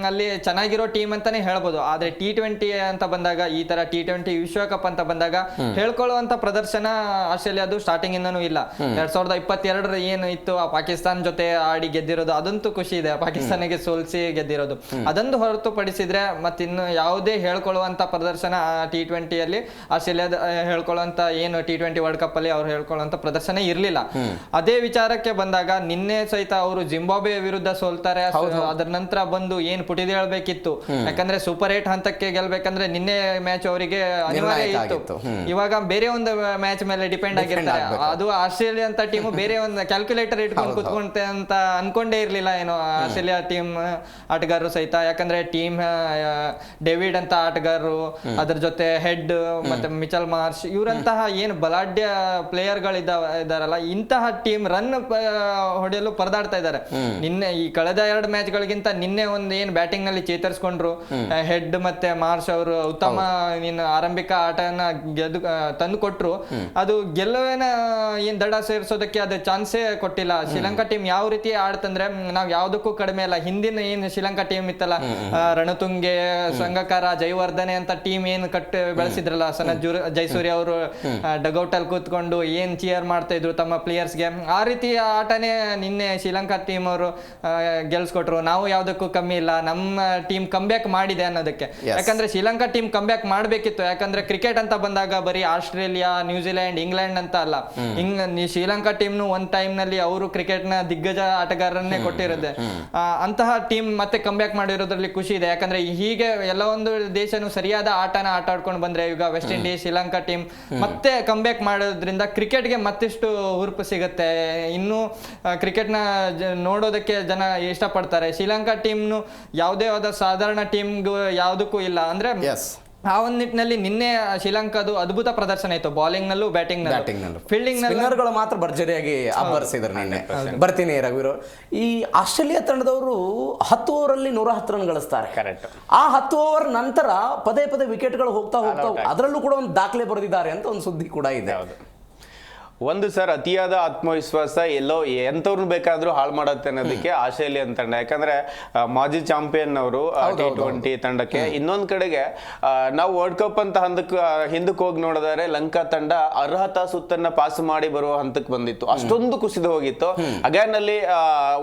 ಅಲ್ಲಿ ಚೆನ್ನಾಗಿರೋ ಟೀಮ್ ಅಂತಾನೆ ಹೇಳ್ಬೋದು. ಆದ್ರೆ T20 ಅಂತ ಬಂದಾಗ, ಈ ತರ T20 ವಿಶ್ವಕಪ್ ಅಂತ ಬಂದಾಗ ಹೇಳ್ಕೊಳ್ಳುವಂತ ಪ್ರದರ್ಶನ ಆಸ್ಟ್ರೇಲಿಯಾದು ಸ್ಟಾರ್ಟಿಂಗ್ ಇಂದನೂ ಇಲ್ಲ. 2022 ಏನು ಇತ್ತು ಆ ಪಾಕಿಸ್ತಾನ ಜೊತೆ ಆಡಿ ಗೆದ್ದಿರೋದು, ಅದಂತೂ ಖುಷಿ ಇದೆ. ಪಾಕಿಸ್ತಾನಿಗೆ ಸೋಲ್ಸಿ ಗೆದ್ದಿರೋದು, ಅದೊಂದು ಹೊರತುಪಡಿಸಿದ್ರೆ ಮತ್ತಿನ್ನು ಯಾವುದೇ ಹೇಳ್ಕೊಳ್ಳುವಂತ ಪ್ರದರ್ಶನ T20 ಅಲ್ಲಿ ಆಸ್ಟ್ರೇಲಿಯಾದ ಹೇಳ್ಕೊಳ್ಳುವಂತ ಏನು T20 ವರ್ಲ್ಡ್ ಕಪ್ ಅಲ್ಲಿ ಅವ್ರು ಹೇಳ್ಕೊಳ್ಳುವಂತ ಪ್ರದರ್ಶನ ಇರ್ಲಿಲ್ಲ. ಅದೇ ವಿಚಾರಕ್ಕೆ ಬಂದಾಗ ನಿನ್ನೆ ಸಹಿತ ಅವರು ಜಿಂಬಾಬ್ವೆ ವಿರುದ್ಧ ಸೋಲ್ತಾರೆ. ಅದರ ನಂತರ ಬಂದು ಏನ್ ಪುಟಿದ ಹೇಳ್ಬೇಕಿತ್ತು, ಯಾಕಂದ್ರೆ ಸೂಪರ್ 8 ಹಂತಕ್ಕೆ ಗೆಲ್ಬೇಕಂದ್ರೆ ನಿನ್ನೆ ಮ್ಯಾಚ್ ಅವರಿಗೆ ಅನಿವಾರ್ಯ ಇತ್ತು. ಇವಾಗ ಬೇರೆ ಒಂದು ಮ್ಯಾಚ್ ಮೇಲೆ ಡಿಪೆಂಡ್ ಆಗಿರ್ತಾರೆ. ಅದು ಆಸ್ಟ್ರೇಲಿಯಾ ಅಂತ ಟೀಮ್ ಬೇರೆ ಒಂದು ಕ್ಯಾಲ್ಕುಲೇಟರ್ ಇಟ್ಕೊಂಡು ಕುತ್ಕೊಂತೆ ಅಂತ ಅನ್ಕೊಂಡೇ ಇರ್ಲಿಲ್ಲ ಏನೋ ಆಸ್ಟ್ರೇಲಿಯಾ ಟೀಮ್ ಆಟಗಾರರು ಸಹಿತ. ಯಾಕಂದ್ರೆ ಟೀಮ್ ಡೇವಿಡ್ ಅಂತ ಆಟಗಾರರು, ಅದ್ರ ಜೊತೆ ಹೆಡ್ ಮತ್ತೆ ಮಿಚೆಲ್ ಮಾರ್ಷ್, ಇವರಂತಹ ಏನು ಬಲಾಢ್ಯ ಪ್ಲೇಯರ್ ಗಳು ಇದಾರಲ್ಲ, ಇಂತಹ ಟೀಮ್ ರನ್ ಹೊಡೆಯಲು ಪರದಾಡ್ತಾ ಇದ್ದಾರೆ. ನಿನ್ನೆ ಈ ಕಳೆದ 2 ಮ್ಯಾಚ್ ಗಳಿಗಿಂತ ನಿನ್ನೆ ಒಂದು ಏನ್ ಬ್ಯಾಟಿಂಗ್ ನಲ್ಲಿ ಚೇತರಿಸ್ಕೊಂಡ್ರು ಹೆಡ್ ಮತ್ತೆ ಮಾರ್ಷ್ ಅವರು, ಉತ್ತಮ ಆರಂಭಿಕ ಆಟನ ತಂದು ಕೊಟ್ರು. ಅದು ಗೆಲ್ಲುವೇನ ಏನ್ ದಡ ಸೇರಿಸೋದಕ್ಕೆ ಅದು ಚಾನ್ಸೇ ಕೊಟ್ಟಿಲ್ಲ. ಶ್ರೀಲಂಕಾ ಟೀಮ್ ಯಾವ ರೀತಿ ಆಡ್ತಂದ್ರೆ ನಾವ್ ಯಾವ್ದಕ್ಕೂ ಕಡಿಮೆ ಅಲ್ಲ. ಹಿಂದಿನ ಏನ್ ಶ್ರೀಲಂಕಾ ಟೀಮ್ ಇತ್ತಲ್ಲ, ರಣತುಂಗೆ, ಸಂಗಕಾರ, ಜಯವರ್ಧನೆ ಅಂತ ಟೀಮ್ ಏನ್ ಬೆಳೆಸಿದ್ರಲ್ಲ, ಜಯಸೂರ್ಯ ಅವರು ಡಗೌಟ್ ಅಲ್ಲಿ ಕೂತ್ಕೊಂಡು ಏನ್ ಚಿಯರ್ ಮಾಡ್ತಾ ಇದ್ರು ತಮ್ಮ ಪ್ಲೇಯರ್ಸ್ಗೆ, ಆ ರೀತಿ ಆಟನೇ ನಿನ್ನೆ ಶ್ರೀಲಂಕಾ ಟೀಮ್ ಅವರು ಗೆಲ್ಸ್ಕೊಟ್ರು. ನಾವು ಯಾವ್ದಕ್ಕೂ ಕಮ್ಮಿ ಇಲ್ಲ, ನಮ್ಮ ಟೀಮ್ ಕಂಬ್ಯಾಕ್ ಮಾಡಿದೆ ಅನ್ನೋದಕ್ಕೆ. ಯಾಕಂದ್ರೆ ಶ್ರೀಲಂಕಾ ಟೀಮ್ ಕಂಬ್ಯಾಕ್ ಮಾಡ್ಬೇಕಿತ್ತು. ಯಾಕಂದ್ರೆ ಕ್ರಿಕೆಟ್ ಅಂತ ಬಂದಾಗ ಬರೀ ಆಸ್ಟ್ರೇಲಿಯಾ, ನ್ಯೂಜಿಲೆಂಡ್, ಇಂಗ್ಲೆಂಡ್ ಅಂತ ಅಲ್ಲ, ಶ್ರೀಲಂಕಾ ಟೀಮ್ನು ಒಂದ್ ಟೈಮ್ ನಲ್ಲಿ ಅವರು ಕ್ರಿಕೆಟ್ ನ ದಿಗ್ಗಜ ಆಟಗಾರರನ್ನೇ ಕೊಟ್ಟಿರೋದೆ. ಅಂತಹ ಟೀಮ್ ಮತ್ತೆ ಕಂಬ್ಯಾಕ್ ಮಾಡಿರೋದ್ರಲ್ಲಿ ಖುಷಿ ಇದೆ. ಯಾಕಂದ್ರೆ ಹೀಗೆ ಎಲ್ಲ ಒಂದು ದೇಶನು ಸರಿಯಾದ ಆಟನ ಆಟ ಆಡ್ಕೊಂಡು ಬಂದ್ರೆ, ಈಗ ವೆಸ್ಟ್ ಇಂಡೀಸ್, ಶ್ರೀಲಂಕಾ ಟೀಮ್ ಮತ್ತೆ ಕಂಬ್ಯಾಕ್ ಮಾಡೋದ್ರಿಂದ ಕ್ರಿಕೆಟ್ಗೆ ಮತ್ತಿಷ್ಟು ಹುರುಪು ಸಿಗುತ್ತೆ. ಇನ್ನು ಕ್ರಿಕೆಟ್ ನ ನೋಡೋದಕ್ಕೆ ಜನ ಇಷ್ಟಪಡ್ತಾರೆ. ಶ್ರೀಲಂಕಾ ಟೀಮ್ನು ಯಾವುದೇ ಆದ ಸಾಧಾರಣ ಟೀಮ್ಗೂ ಯಾವುದಕ್ಕೂ ಇಲ್ಲ. ಅಂದ್ರೆ ಆ ಒಂದು ನಿಟ್ಟಿನಲ್ಲಿ ನಿನ್ನೆ ಶ್ರೀಲಂಕಾದು ಅದ್ಭುತ ಪ್ರದರ್ಶನ ಇತ್ತು, ಬೌಲಿಂಗ್ ನಲ್ಲೂ ಬ್ಯಾಟಿಂಗ್ ನಲ್ಲೂ. ಫೀಲ್ಡಿಂಗ್ ಸ್ಪಿನ್ನರ್ಗಳು ಮಾತ್ರ ಭರ್ಜರಿಯಾಗಿ ಅಬ್ಬರಿಸಿದ್ರು ನಿನ್ನೆ. ಬರ್ತೀನಿ ರಘುವೀರ್, ಈ ಆಸ್ಟ್ರೇಲಿಯಾ ತಂಡದವರು 10 ಓವರಲ್ಲಿ 110 ರನ್ ಗಳಿಸ್ತಾರೆ. ಆ 10 ಓವರ್ ನಂತರ ಪದೇ ಪದೇ ವಿಕೆಟ್ಗಳು ಹೋಗ್ತಾ ಅದರಲ್ಲೂ ಕೂಡ ಒಂದು ದಾಖಲೆ ಬರೆದಿದ್ದಾರೆ ಅಂತ ಒಂದು ಸುದ್ದಿ ಕೂಡ ಇದೆ. ಒಂದು ಸರ್, ಅತಿಯಾದ ಆತ್ಮವಿಶ್ವಾಸ ಎಲ್ಲೋ ಎಂತವ್ರನ್ನ ಬೇಕಾದ್ರೂ ಹಾಳು ಮಾಡುತ್ತೆ ಅನ್ನೋದಕ್ಕೆ ಆಸ್ಟ್ರೇಲಿಯನ್ ತಂಡ. ಯಾಕಂದ್ರೆ ಮಾಜಿ ಚಾಂಪಿಯನ್ ಅವರು T20 ತಂಡಕ್ಕೆ. ಇನ್ನೊಂದ್ ಕಡೆಗೆ ನಾವು ವರ್ಲ್ಡ್ ಕಪ್ ಅಂತ ಹಿಂದಕ್ಕೆ ಹೋಗಿ ನೋಡಿದರೆ ಲಂಕಾ ತಂಡ ಅರ್ಹತಾ ಸುತ್ತನ್ನ ಪಾಸ್ ಮಾಡಿ ಬರುವ ಹಂತಕ್ಕೆ ಬಂದಿತ್ತು. ಅಷ್ಟೊಂದು ಕುಸಿದು ಹೋಗಿತ್ತು. ಅಗೇನ್ ಅಲ್ಲಿ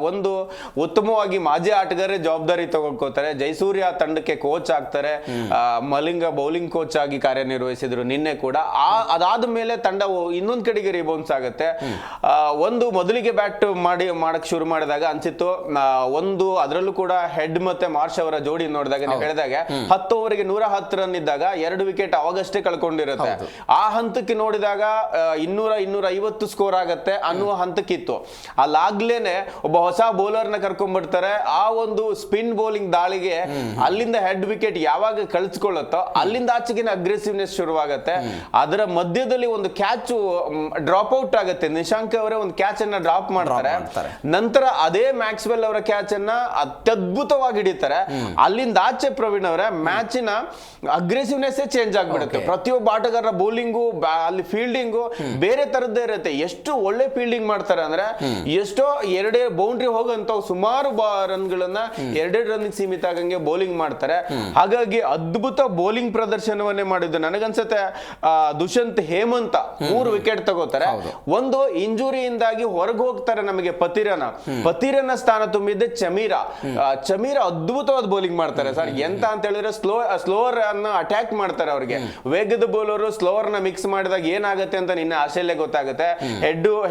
ಒಂದು ಉತ್ತಮವಾಗಿ ಮಾಜಿ ಆಟಗಾರರೇ ಜವಾಬ್ದಾರಿ ತಗೊಳ್ಕೋತಾರೆ. ಜಯಸೂರ್ಯ ತಂಡಕ್ಕೆ ಕೋಚ್ ಆಗ್ತಾರೆ, ಮಲಿಂಗ ಬೌಲಿಂಗ್ ಕೋಚ್ ಆಗಿ ಕಾರ್ಯನಿರ್ವಹಿಸಿದ್ರು ನಿನ್ನೆ ಕೂಡ. ಅದಾದ ಮೇಲೆ ತಂಡ ಇನ್ನೊಂದ್ ಕಡೆಗೆ ಬೌನ್ಸ್ ಆಗುತ್ತೆ. ಒಂದು ಮೊದಲಿಗೆ ಬ್ಯಾಟ್ ಮಾಡಕ್ ಶುರು ಮಾಡಿದಾಗ ಅನ್ಸಿತ್ತು ಒಂದು, ಅದರಲ್ಲೂ ಕೂಡ ಹೆಡ್ ಮತ್ತೆ ಮಾರ್ಷ್ ಅವರ ಜೋಡಿ ನೋಡಿದಾಗ ನೀವು ಹೇಳಿದಾಗ 10 ಓವರಿಗೆ 110 ರನ್ ಇದ್ದಾಗ 2 ವಿಕೆಟ್ ಅವಾಗಷ್ಟೇ ಕಳ್ಕೊಂಡಿರುತ್ತೆ. ಆ ಹಂತಕ್ಕೆ ನೋಡಿದಾಗ 200-250 ಸ್ಕೋರ್ ಆಗತ್ತೆ ಅನ್ನುವ ಹಂತಕ್ಕಿತ್ತು. ಅಲ್ಲಾಗ್ಲೇನೆ ಒಬ್ಬ ಹೊಸ ಬೌಲರ್ ನ ಕರ್ಕೊಂಡ್ಬಿಡ್ತಾರೆ. ಆ ಒಂದು ಸ್ಪಿನ್ ಬೌಲಿಂಗ್ ದಾಳಿಗೆ ಅಲ್ಲಿಂದ ಹೆಡ್ ವಿಕೆಟ್ ಯಾವಾಗ ಕಳ್ಸ್ಕೊಳ್ಳುತ್ತೋ ಅಲ್ಲಿಂದ ಆಚೆಗಿನ ಅಗ್ರೆಸಿವ್ನೆಸ್ ಶುರುವಾಗತ್ತೆ. ಅದರ ಮಧ್ಯದಲ್ಲಿ ಒಂದು ಕ್ಯಾಚ್ ಡ್ರಾಪ್ ಔಟ್ ಆಗುತ್ತೆ. ನಿಶಾಂಕ್ ಅವರೇ ಒಂದು ಕ್ಯಾಚ್ ಅನ್ನ ಡ್ರಾಪ್ ಮಾಡ್ತಾರೆ. ನಂತರ ಅದೇ ಮ್ಯಾಕ್ಸ್ವೆಲ್ ಅವರ ಕ್ಯಾಚ್ ಅನ್ನ ಅತ್ಯದ್ಭುತವಾಗಿ ಹಿಡಿತಾರೆ. ಅಲ್ಲಿಂದ ಆಚೆ ಪ್ರವೀಣ್ ಅವರ ಮ್ಯಾಚಿನ ಅಗ್ರೆಸಿವ್ನೆಸ್ ಚೇಂಜ್ ಆಗ್ಬಿಡುತ್ತೆ. ಪ್ರತಿಯೊಬ್ಬ ಆಟಗಾರರ ಬೌಲಿಂಗು, ಅಲ್ಲಿ ಫೀಲ್ಡಿಂಗು ಬೇರೆ ತರದ್ದೇ ಇರುತ್ತೆ. ಎಷ್ಟು ಒಳ್ಳೆ ಫೀಲ್ಡಿಂಗ್ ಮಾಡ್ತಾರೆ ಅಂದ್ರೆ, ಎಷ್ಟೋ 2 ಬೌಂಡ್ರಿ ಹೋಗಂತ ಸುಮಾರು ರನ್ಗಳನ್ನ 2 ರನ್ ಸೀಮಿತ ಆಗಂಗೆ ಬೌಲಿಂಗ್ ಮಾಡ್ತಾರೆ. ಹಾಗಾಗಿ ಅದ್ಭುತ ಬೌಲಿಂಗ್ ಪ್ರದರ್ಶನವನ್ನೇ ಮಾಡಿದ್ದು. ನನಗನ್ಸುತ್ತೆ ದುಷ್ಯಂತ್ ಹೇಮಂತ 3 ವಿಕೆಟ್ ತಗೋತಾರೆ. ಒಂದು ಇಂಜುರಿಯಿಂದಾಗಿ ಹೊರಗೆ ಹೋಗ್ತಾರೆ ನಮಗೆ ಪತಿರನ ಸ್ಥಾನ ತುಂಬಿದ್ದೆ ಚಮೀರ ಅದ್ಭುತವಾದ ಬೌಲಿಂಗ್ ಮಾಡ್ತಾರೆ ಸರ್. ಎಂತ ಅಂತ ಹೇಳಿದ್ರೆ ಸ್ಲೋವರ್ ಅನ್ನ ಅಟ್ಯಾಕ್ ಮಾಡ್ತಾರೆ. ಅವ್ರಿಗೆ ವೇಗದ ಬೌಲರು ಸ್ಲೋವರ್ ನ ಮಿಕ್ಸ್ ಮಾಡಿದಾಗ ಏನಾಗುತ್ತೆ ಅಂತ ನಿನ್ನೆ ಆಸ್ಟ್ರೇಲಿಯಾ ಗೊತ್ತಾಗುತ್ತೆ.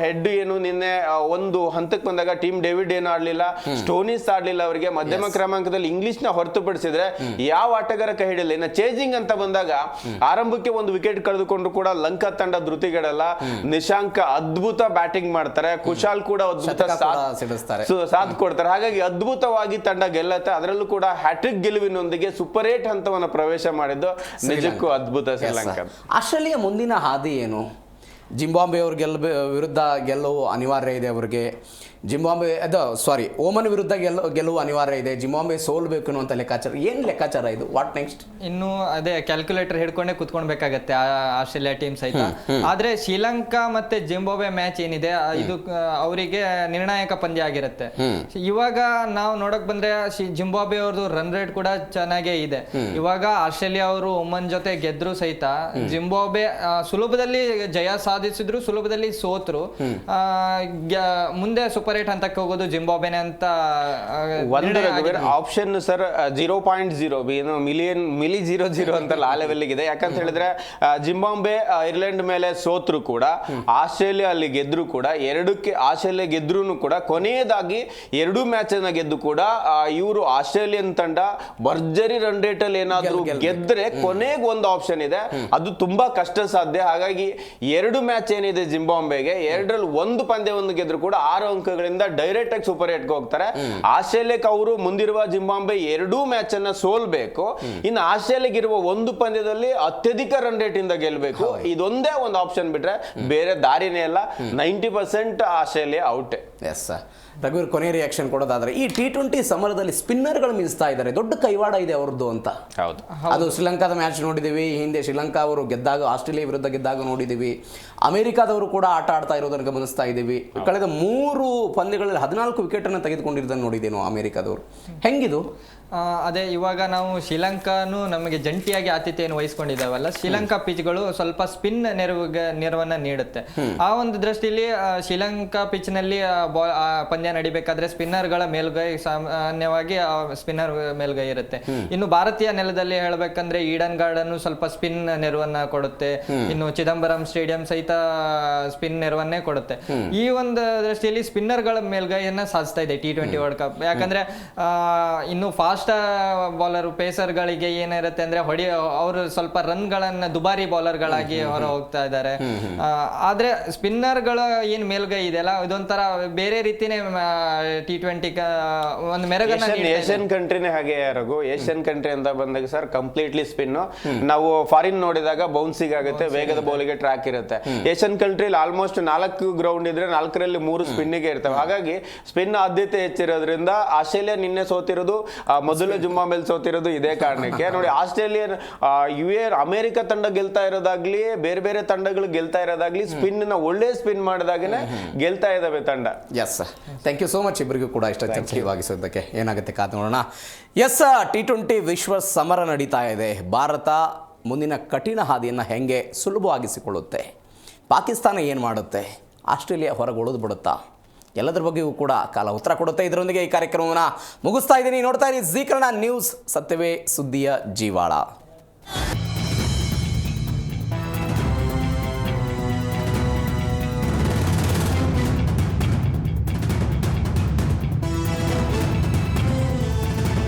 ಹೆಡ್ ಏನು ನಿನ್ನೆ ಒಂದು ಹಂತಕ್ಕೆ ಬಂದಾಗ ಟೀಮ್ ಡೇವಿಡ್ ಏನು ಆಡ್ಲಿಲ್ಲ, ಸ್ಟೋನಿಸ್ ಆಡ್ಲಿಲ್ಲ. ಅವರಿಗೆ ಮಧ್ಯಮ ಕ್ರಮಾಂಕದಲ್ಲಿ ಇಂಗ್ಲಿಷ್ ನ ಹೊರತುಪಡಿಸಿದ್ರೆ ಯಾವ ಆಟಗಾರ ಕೈ ಹಿಡಿಯಲ್ಲ. ಇನ್ನು ಚೇಜಿಂಗ್ ಅಂತ ಬಂದಾಗ ಆರಂಭಕ್ಕೆ ಒಂದು ವಿಕೆಟ್ ಕಳೆದುಕೊಂಡ್ರು ಕೂಡ ಲಂಕಾ ತಂಡ ಧೃತಿಗೆಡಲ್ಲ. ನಿಶಾಂಕ್ ಅದ್ಭುತ ಬ್ಯಾಟಿಂಗ್ ಮಾಡ್ತಾರೆ, ಕುಶಾಲ್ ಕೂಡ ಅದ್ಭುತ ಸಾಥ್ ಕೊಡ್ತಾರೆ. ಹಾಗಾಗಿ ಅದ್ಭುತವಾಗಿ ತಂಡ ಗೆಲ್ಲತ್ತೆ. ಅದರಲ್ಲೂ ಕೂಡ ಹ್ಯಾಟ್ರಿಕ್ ಗೆಲುವಿನೊಂದಿಗೆ ಸೂಪರ್ 8 ಹಂತವನ್ನು ಪ್ರವೇಶ ಮಾಡಿದ್ದು ನಿಜಕ್ಕೂ ಅದ್ಭುತ ಶ್ರೀಲಂಕಾ. ಆಸ್ಟ್ರೇಲಿಯಾ ಮುಂದಿನ ಹಾದಿ ಏನು? ಜಿಂಬಾಬ್ವೆ ಅವ್ರ ವಿರುದ್ಧ ಗೆಲ್ಲುವು ಅನಿವಾರ್ಯ ಇದೆ ಅವರಿಗೆ. ಓಮನ್ ವಿರುದ್ಧ ಗೆಲುವು ಅನಿವಾರ್ಯ ಇದೆ. ಜಿಂಬಾಬ್ವೆ ಸೋಲ್ಬೇಕು ಅನ್ನುವಂಥ ಲೆಕ್ಕಾಚಾರ. ಏನು ಲೆಕ್ಕಾಚಾರ ಇದು? What next? ಇನ್ನು ಅದೇ ಕ್ಯಾಲ್ಕುಲೇಟರ್ ಹಿಡ್ಕೊಂಡೇ ಕುತ್ಕೊಳ್ಬೇಕಾಗತ್ತೆ ಆಸ್ಟ್ರೇಲಿಯಾ ಟೀಮ್ ಸಹಿತ. ಆದ್ರೆ ಶ್ರೀಲಂಕಾ ಮತ್ತೆ ಜಿಂಬಾಬ್ವೆ ಮ್ಯಾಚ್ ಏನಿದೆ ಇದು ಅವರಿಗೆ ನಿರ್ಣಾಯಕ ಪಂದ್ಯ ಆಗಿರುತ್ತೆ. ಇವಾಗ ನಾವು ನೋಡಕ್ ಬಂದ್ರೆ ಜಿಂಬಾಬ್ವೆ ಅವ್ರದ್ದು ರನ್ ರೇಟ್ ಕೂಡ ಚೆನ್ನಾಗೇ ಇದೆ. ಇವಾಗ ಆಸ್ಟ್ರೇಲಿಯಾ ಅವರು ಒಮನ್ ಜೊತೆ ಗೆದ್ರು ಸಹಿತ ಜಿಂಬಾಬ್ವೆ ಸುಲಭದಲ್ಲಿ ಜಯ ಸಾಧಿಸಿದ್ರು, ಸುಲಭದಲ್ಲಿ ಸೋತ್ರು. ಮುಂದೆ ಸೂಪರ್ 8 ಹಂತಕ್ಕೆ ಹೋಗೋದು ಜಿಂಬಾಬ್ವೆನೆ ಅಂತ ಆಪ್ಷನ್ ಸರ್. 0.0 ಮಿಲಿ 00 ಅಂತಲ್ಲ ಆ ಲೆವೆಲ್ ಇದೆ. ಯಾಕಂತ ಹೇಳಿದ್ರೆ ಜಿಂಬಾಬ್ವೆ ಐರ್ಲೆಂಡ್ ಮೇಲೆ ಸೋತ್ರು ಕೂಡ, ಆಸ್ಟ್ರೇಲಿಯಾ ಅಲ್ಲಿ ಗೆದ್ರು ಕೂಡ, ಆಸ್ಟ್ರೇಲಿಯಾ ಗೆದ್ರು ಕೂಡ ಕೊನೆಯದಾಗಿ 2 ಮ್ಯಾಚ್ ಅನ್ನ ಗೆದ್ದು ಕೂಡ ಇವರು ಆಸ್ಟ್ರೇಲಿಯನ್ ತಂಡ ಭರ್ಜರಿ ರನ್ ರೇಟ್ ಅಲ್ಲಿ ಏನಾದ್ರೂ ಗೆದ್ರೆ ಕೊನೆಗೆ ಒಂದು ಆಪ್ಷನ್ ಇದೆ. ಅದು ತುಂಬಾ ಕಷ್ಟ ಸಾಧ್ಯ. ಹಾಗಾಗಿ 2 ಮ್ಯಾಚ್ ಏನಿದೆ ಜಿಂಬಾಬ್ವೆಗೆ, 2ರಲ್ಲಿ 1 ಪಂದ್ಯವನ್ನು ಗೆದ್ರು ಕೂಡ 6 ಅಂಕಗಳಿಂದ ಡೈರೆಕ್ಟ್ ಆಗಿ ಸೂಪರ್ 8ಗೆ ಹೋಗ್ತಾರೆ. ಆಸ್ಟ್ರೇಲಿಯಾಕ್ಕೆ ಅವರು ಮುಂದಿರುವ ಜಿಂಬಾಬ್ವೆ 2 ಮ್ಯಾಚ್ ಅನ್ನ ಸೋಲ್ಬೇಕು. ಇನ್ನು ಆಸ್ಟ್ರೇಲಿಯಾಗೆ ಇರುವ 1 ಪಂದ್ಯದಲ್ಲಿ ಅತ್ಯಧಿಕ ರನ್ ರೇಟ್ ಇಂದ ಗೆಲ್ಲಬೇಕು. ಇದೊಂದೇ ಒಂದು ಆಪ್ಷನ್ ಬಿಟ್ರೆ ಬೇರೆ ದಾರಿನೇ ಇಲ್ಲ. 90% ಆಸ್ಟ್ರೇಲಿಯಾ ಔಟ್. Yes sir. ರಘುವೀರ್, ಕೊನೆ ರಿಯಾಕ್ಷನ್ ಕೊಡೋದಾದ್ರೆ ಈ T20 ಸಮರದಲ್ಲಿ ಸ್ಪಿನ್ನರ್ಗಳು ಮಿಸ್ತಾ ಇದ್ದಾರೆ, ದೊಡ್ಡ ಕೈವಾಡ ಇದೆ ಅವ್ರದ್ದು ಅಂತ. ಹೌದು, ಅದು ಶ್ರೀಲಂಕಾದ ಮ್ಯಾಚ್ ನೋಡಿದೀವಿ, ಹಿಂದೆ ಶ್ರೀಲಂಕಾ ಅವರು ಗೆದ್ದಾಗ, ಆಸ್ಟ್ರೇಲಿಯಾ ವಿರುದ್ಧ ಗೆದ್ದಾಗ ನೋಡಿದೀವಿ. ಅಮೆರಿಕಾದವರು ಕೂಡ ಆಟ ಆಡ್ತಾ ಇರೋದನ್ನು ಗಮನಿಸ್ತಾ ಇದ್ದೀವಿ. ಕಳೆದ 3 ಪಂದ್ಯಗಳಲ್ಲಿ 14 ವಿಕೆಟ್ ಅನ್ನು ತೆಗೆದುಕೊಂಡಿರೋದನ್ನು ನೋಡಿದ್ದೇನು ಅಮೆರಿಕಾದವರು. ಹೆಂಗಿದು? ಅದೇ ಇವಾಗ ನಾವು ಶ್ರೀಲಂಕಾನು ನಮಗೆ ಜಂಟಿಯಾಗಿ ಆತಿಥ್ಯವನ್ನು ವಹಿಸ್ಕೊಂಡಿದ್ದಾವಲ್ಲ, ಶ್ರೀಲಂಕಾ ಪಿಚ್ಗಳು ಸ್ವಲ್ಪ ಸ್ಪಿನ್ ನೆರವನ್ನ ನೀಡುತ್ತೆ. ಆ ಒಂದು ದೃಷ್ಟಿಯಲ್ಲಿ ಶ್ರೀಲಂಕಾ ಪಿಚ್ ನಲ್ಲಿ ಪಂದ್ಯ ನಡಿಬೇಕಾದ್ರೆ ಸ್ಪಿನ್ನರ್ಗಳ ಮೇಲ್ಗೈ ಸಾಮಾನ್ಯವಾಗಿ ಸ್ಪಿನ್ನರ್ ಮೇಲ್ಗೈ ಇರುತ್ತೆ. ಇನ್ನು ಭಾರತೀಯ ನೆಲದಲ್ಲಿ ಹೇಳ್ಬೇಕಂದ್ರೆ ಈಡನ್ ಗಾರ್ಡನ್ ಸ್ವಲ್ಪ ಸ್ಪಿನ್ ನೆರವನ್ನ ಕೊಡುತ್ತೆ. ಇನ್ನು ಚಿದಂಬರಂ ಸ್ಟೇಡಿಯಂ ಸಹಿತ ಸ್ಪಿನ್ ನೆರವನ್ನೇ ಕೊಡುತ್ತೆ. ಈ ಒಂದು ದೃಷ್ಟಿಯಲ್ಲಿ ಸ್ಪಿನ್ನರ್ಗಳ ಮೇಲ್ಗೈಯನ್ನ ಸಾಧಿಸ್ತಾ ಇದೆ T20 ವರ್ಲ್ಡ್ ಕಪ್. ಯಾಕಂದ್ರೆ ಇನ್ನು ಫಾಸ್ಟ್ ಬೌಲರ್ ಪೇಸರ್ಗಳಿಗೆ ಏನಿರುತ್ತೆ ಅಂದ್ರೆ ಅವರು ಸ್ವಲ್ಪ ರನ್ಗಳನ್ನ ದುಬಾರಿ ಬೌಲರ್ಗಳಾಗಿ ಹೊರ ಹೋಗ್ತಾ ಇದ್ದಾರೆ. ಆದ್ರೆ ಸ್ಪಿನ್ನರ್ಗಳ ಏನ್ ಮೇಲ್ಗೈ ಇದೆಯಲ್ಲ, ಇದೊಂಥರ ಬೇರೆ ರೀತಿನೇ T20 ಒಂದು ಮೆರಗನ್ನ ಏಷ್ಯನ್ ಕಂಟ್ರಿನೇ ಹಾಗೆ ರಘು. ಏಷ್ಯನ್ ಕಂಟ್ರಿ ಅಂತ ಬಂದಾಗ ಸರ್ ಕಂಪ್ಲೀಟ್ಲಿ ಸ್ಪಿನ್. ನಾವು ಫಾರಿನ್ ನೋಡಿದಾಗ ಬೌನ್ಸಿಂಗ್ ಆಗುತ್ತೆ, ವೇಗದ ಬೌಲಿಗೆ ಟ್ರ್ಯಾಕ್ ಇರುತ್ತೆ. ಏಷ್ಯನ್ ಕಂಟ್ರಿಲಿ ಆಲ್ಮೋಸ್ಟ್ 4 ಗ್ರೌಂಡ್ ಇದ್ರೆ 4ರಲ್ಲಿ 3 ಸ್ಪಿನ್ನಿಗೆ ಇರ್ತವೆ. ಹಾಗಾಗಿ ಸ್ಪಿನ್ ಆದ್ಯತೆ ಹೆಚ್ಚಿರೋದ್ರಿಂದ ಆಸ್ಟ್ರೇಲಿಯಾ ನಿನ್ನೆ ಸೋತಿರೋದು, ಮೊದಲು ಜಿಂಬಾಬ್ವೆ ಸೋತಿರೋದು ಇದೇ ಕಾರಣಕ್ಕೆ. ನೋಡಿ, ಆಸ್ಟ್ರೇಲಿಯನ್ ಅಮೆರಿಕ ತಂಡ ಗೆಲ್ತಾ ಇರೋದಾಗ್ಲಿ, ಬೇರೆ ಬೇರೆ ತಂಡಗಳು ಗೆಲ್ತಾ ಇರೋದಾಗ್ಲಿ, ಸ್ಪಿನ್ ನ ಒಳ್ಳೆ ಸ್ಪಿನ್ ಮಾಡಿದಾಗನೇ ಗೆಲ್ತಾ ಇದಾವೆ ತಂಡ. Yes, thank you so much ಇಬ್ಬರಿಗೂ ಕೂಡ ಇಷ್ಟ ಚರ್ಚೆ ಭಾಗಿಸೋದಕ್ಕೆ. ಏನಾಗುತ್ತೆ ಕಾದು ನೋಡೋಣ. ಎಸ್, T20 ವಿಶ್ವ ಸಮರ ನಡೀತಾ ಇದೆ. ಭಾರತ ಮುಂದಿನ ಕಠಿಣ ಹಾದಿಯನ್ನು ಹೆಂಗೆ ಸುಲಭವಾಗಿಸಿಕೊಳ್ಳುತ್ತೆ? ಪಾಕಿಸ್ತಾನ ಏನು ಮಾಡುತ್ತೆ? ಆಸ್ಟ್ರೇಲಿಯಾ ಹೊರಗೆ ಉಳಿದು ಬಿಡುತ್ತಾ? ಎಲ್ಲದರ ಬಗ್ಗೆಯೂ ಕೂಡ ಕಾಲ ಉತ್ತರ ಕೊಡುತ್ತೆ. ಇದರೊಂದಿಗೆ ಈ ಕಾರ್ಯಕ್ರಮವನ್ನು ಮುಗಿಸ್ತಾ ಇದ್ದೀನಿ. ನೋಡ್ತಾ ಇರಿ ಜೀ ಕನ್ನಡ ನ್ಯೂಸ್, ಸತ್ಯವೇ ಸುದ್ದಿಯ ಜೀವಾಳ.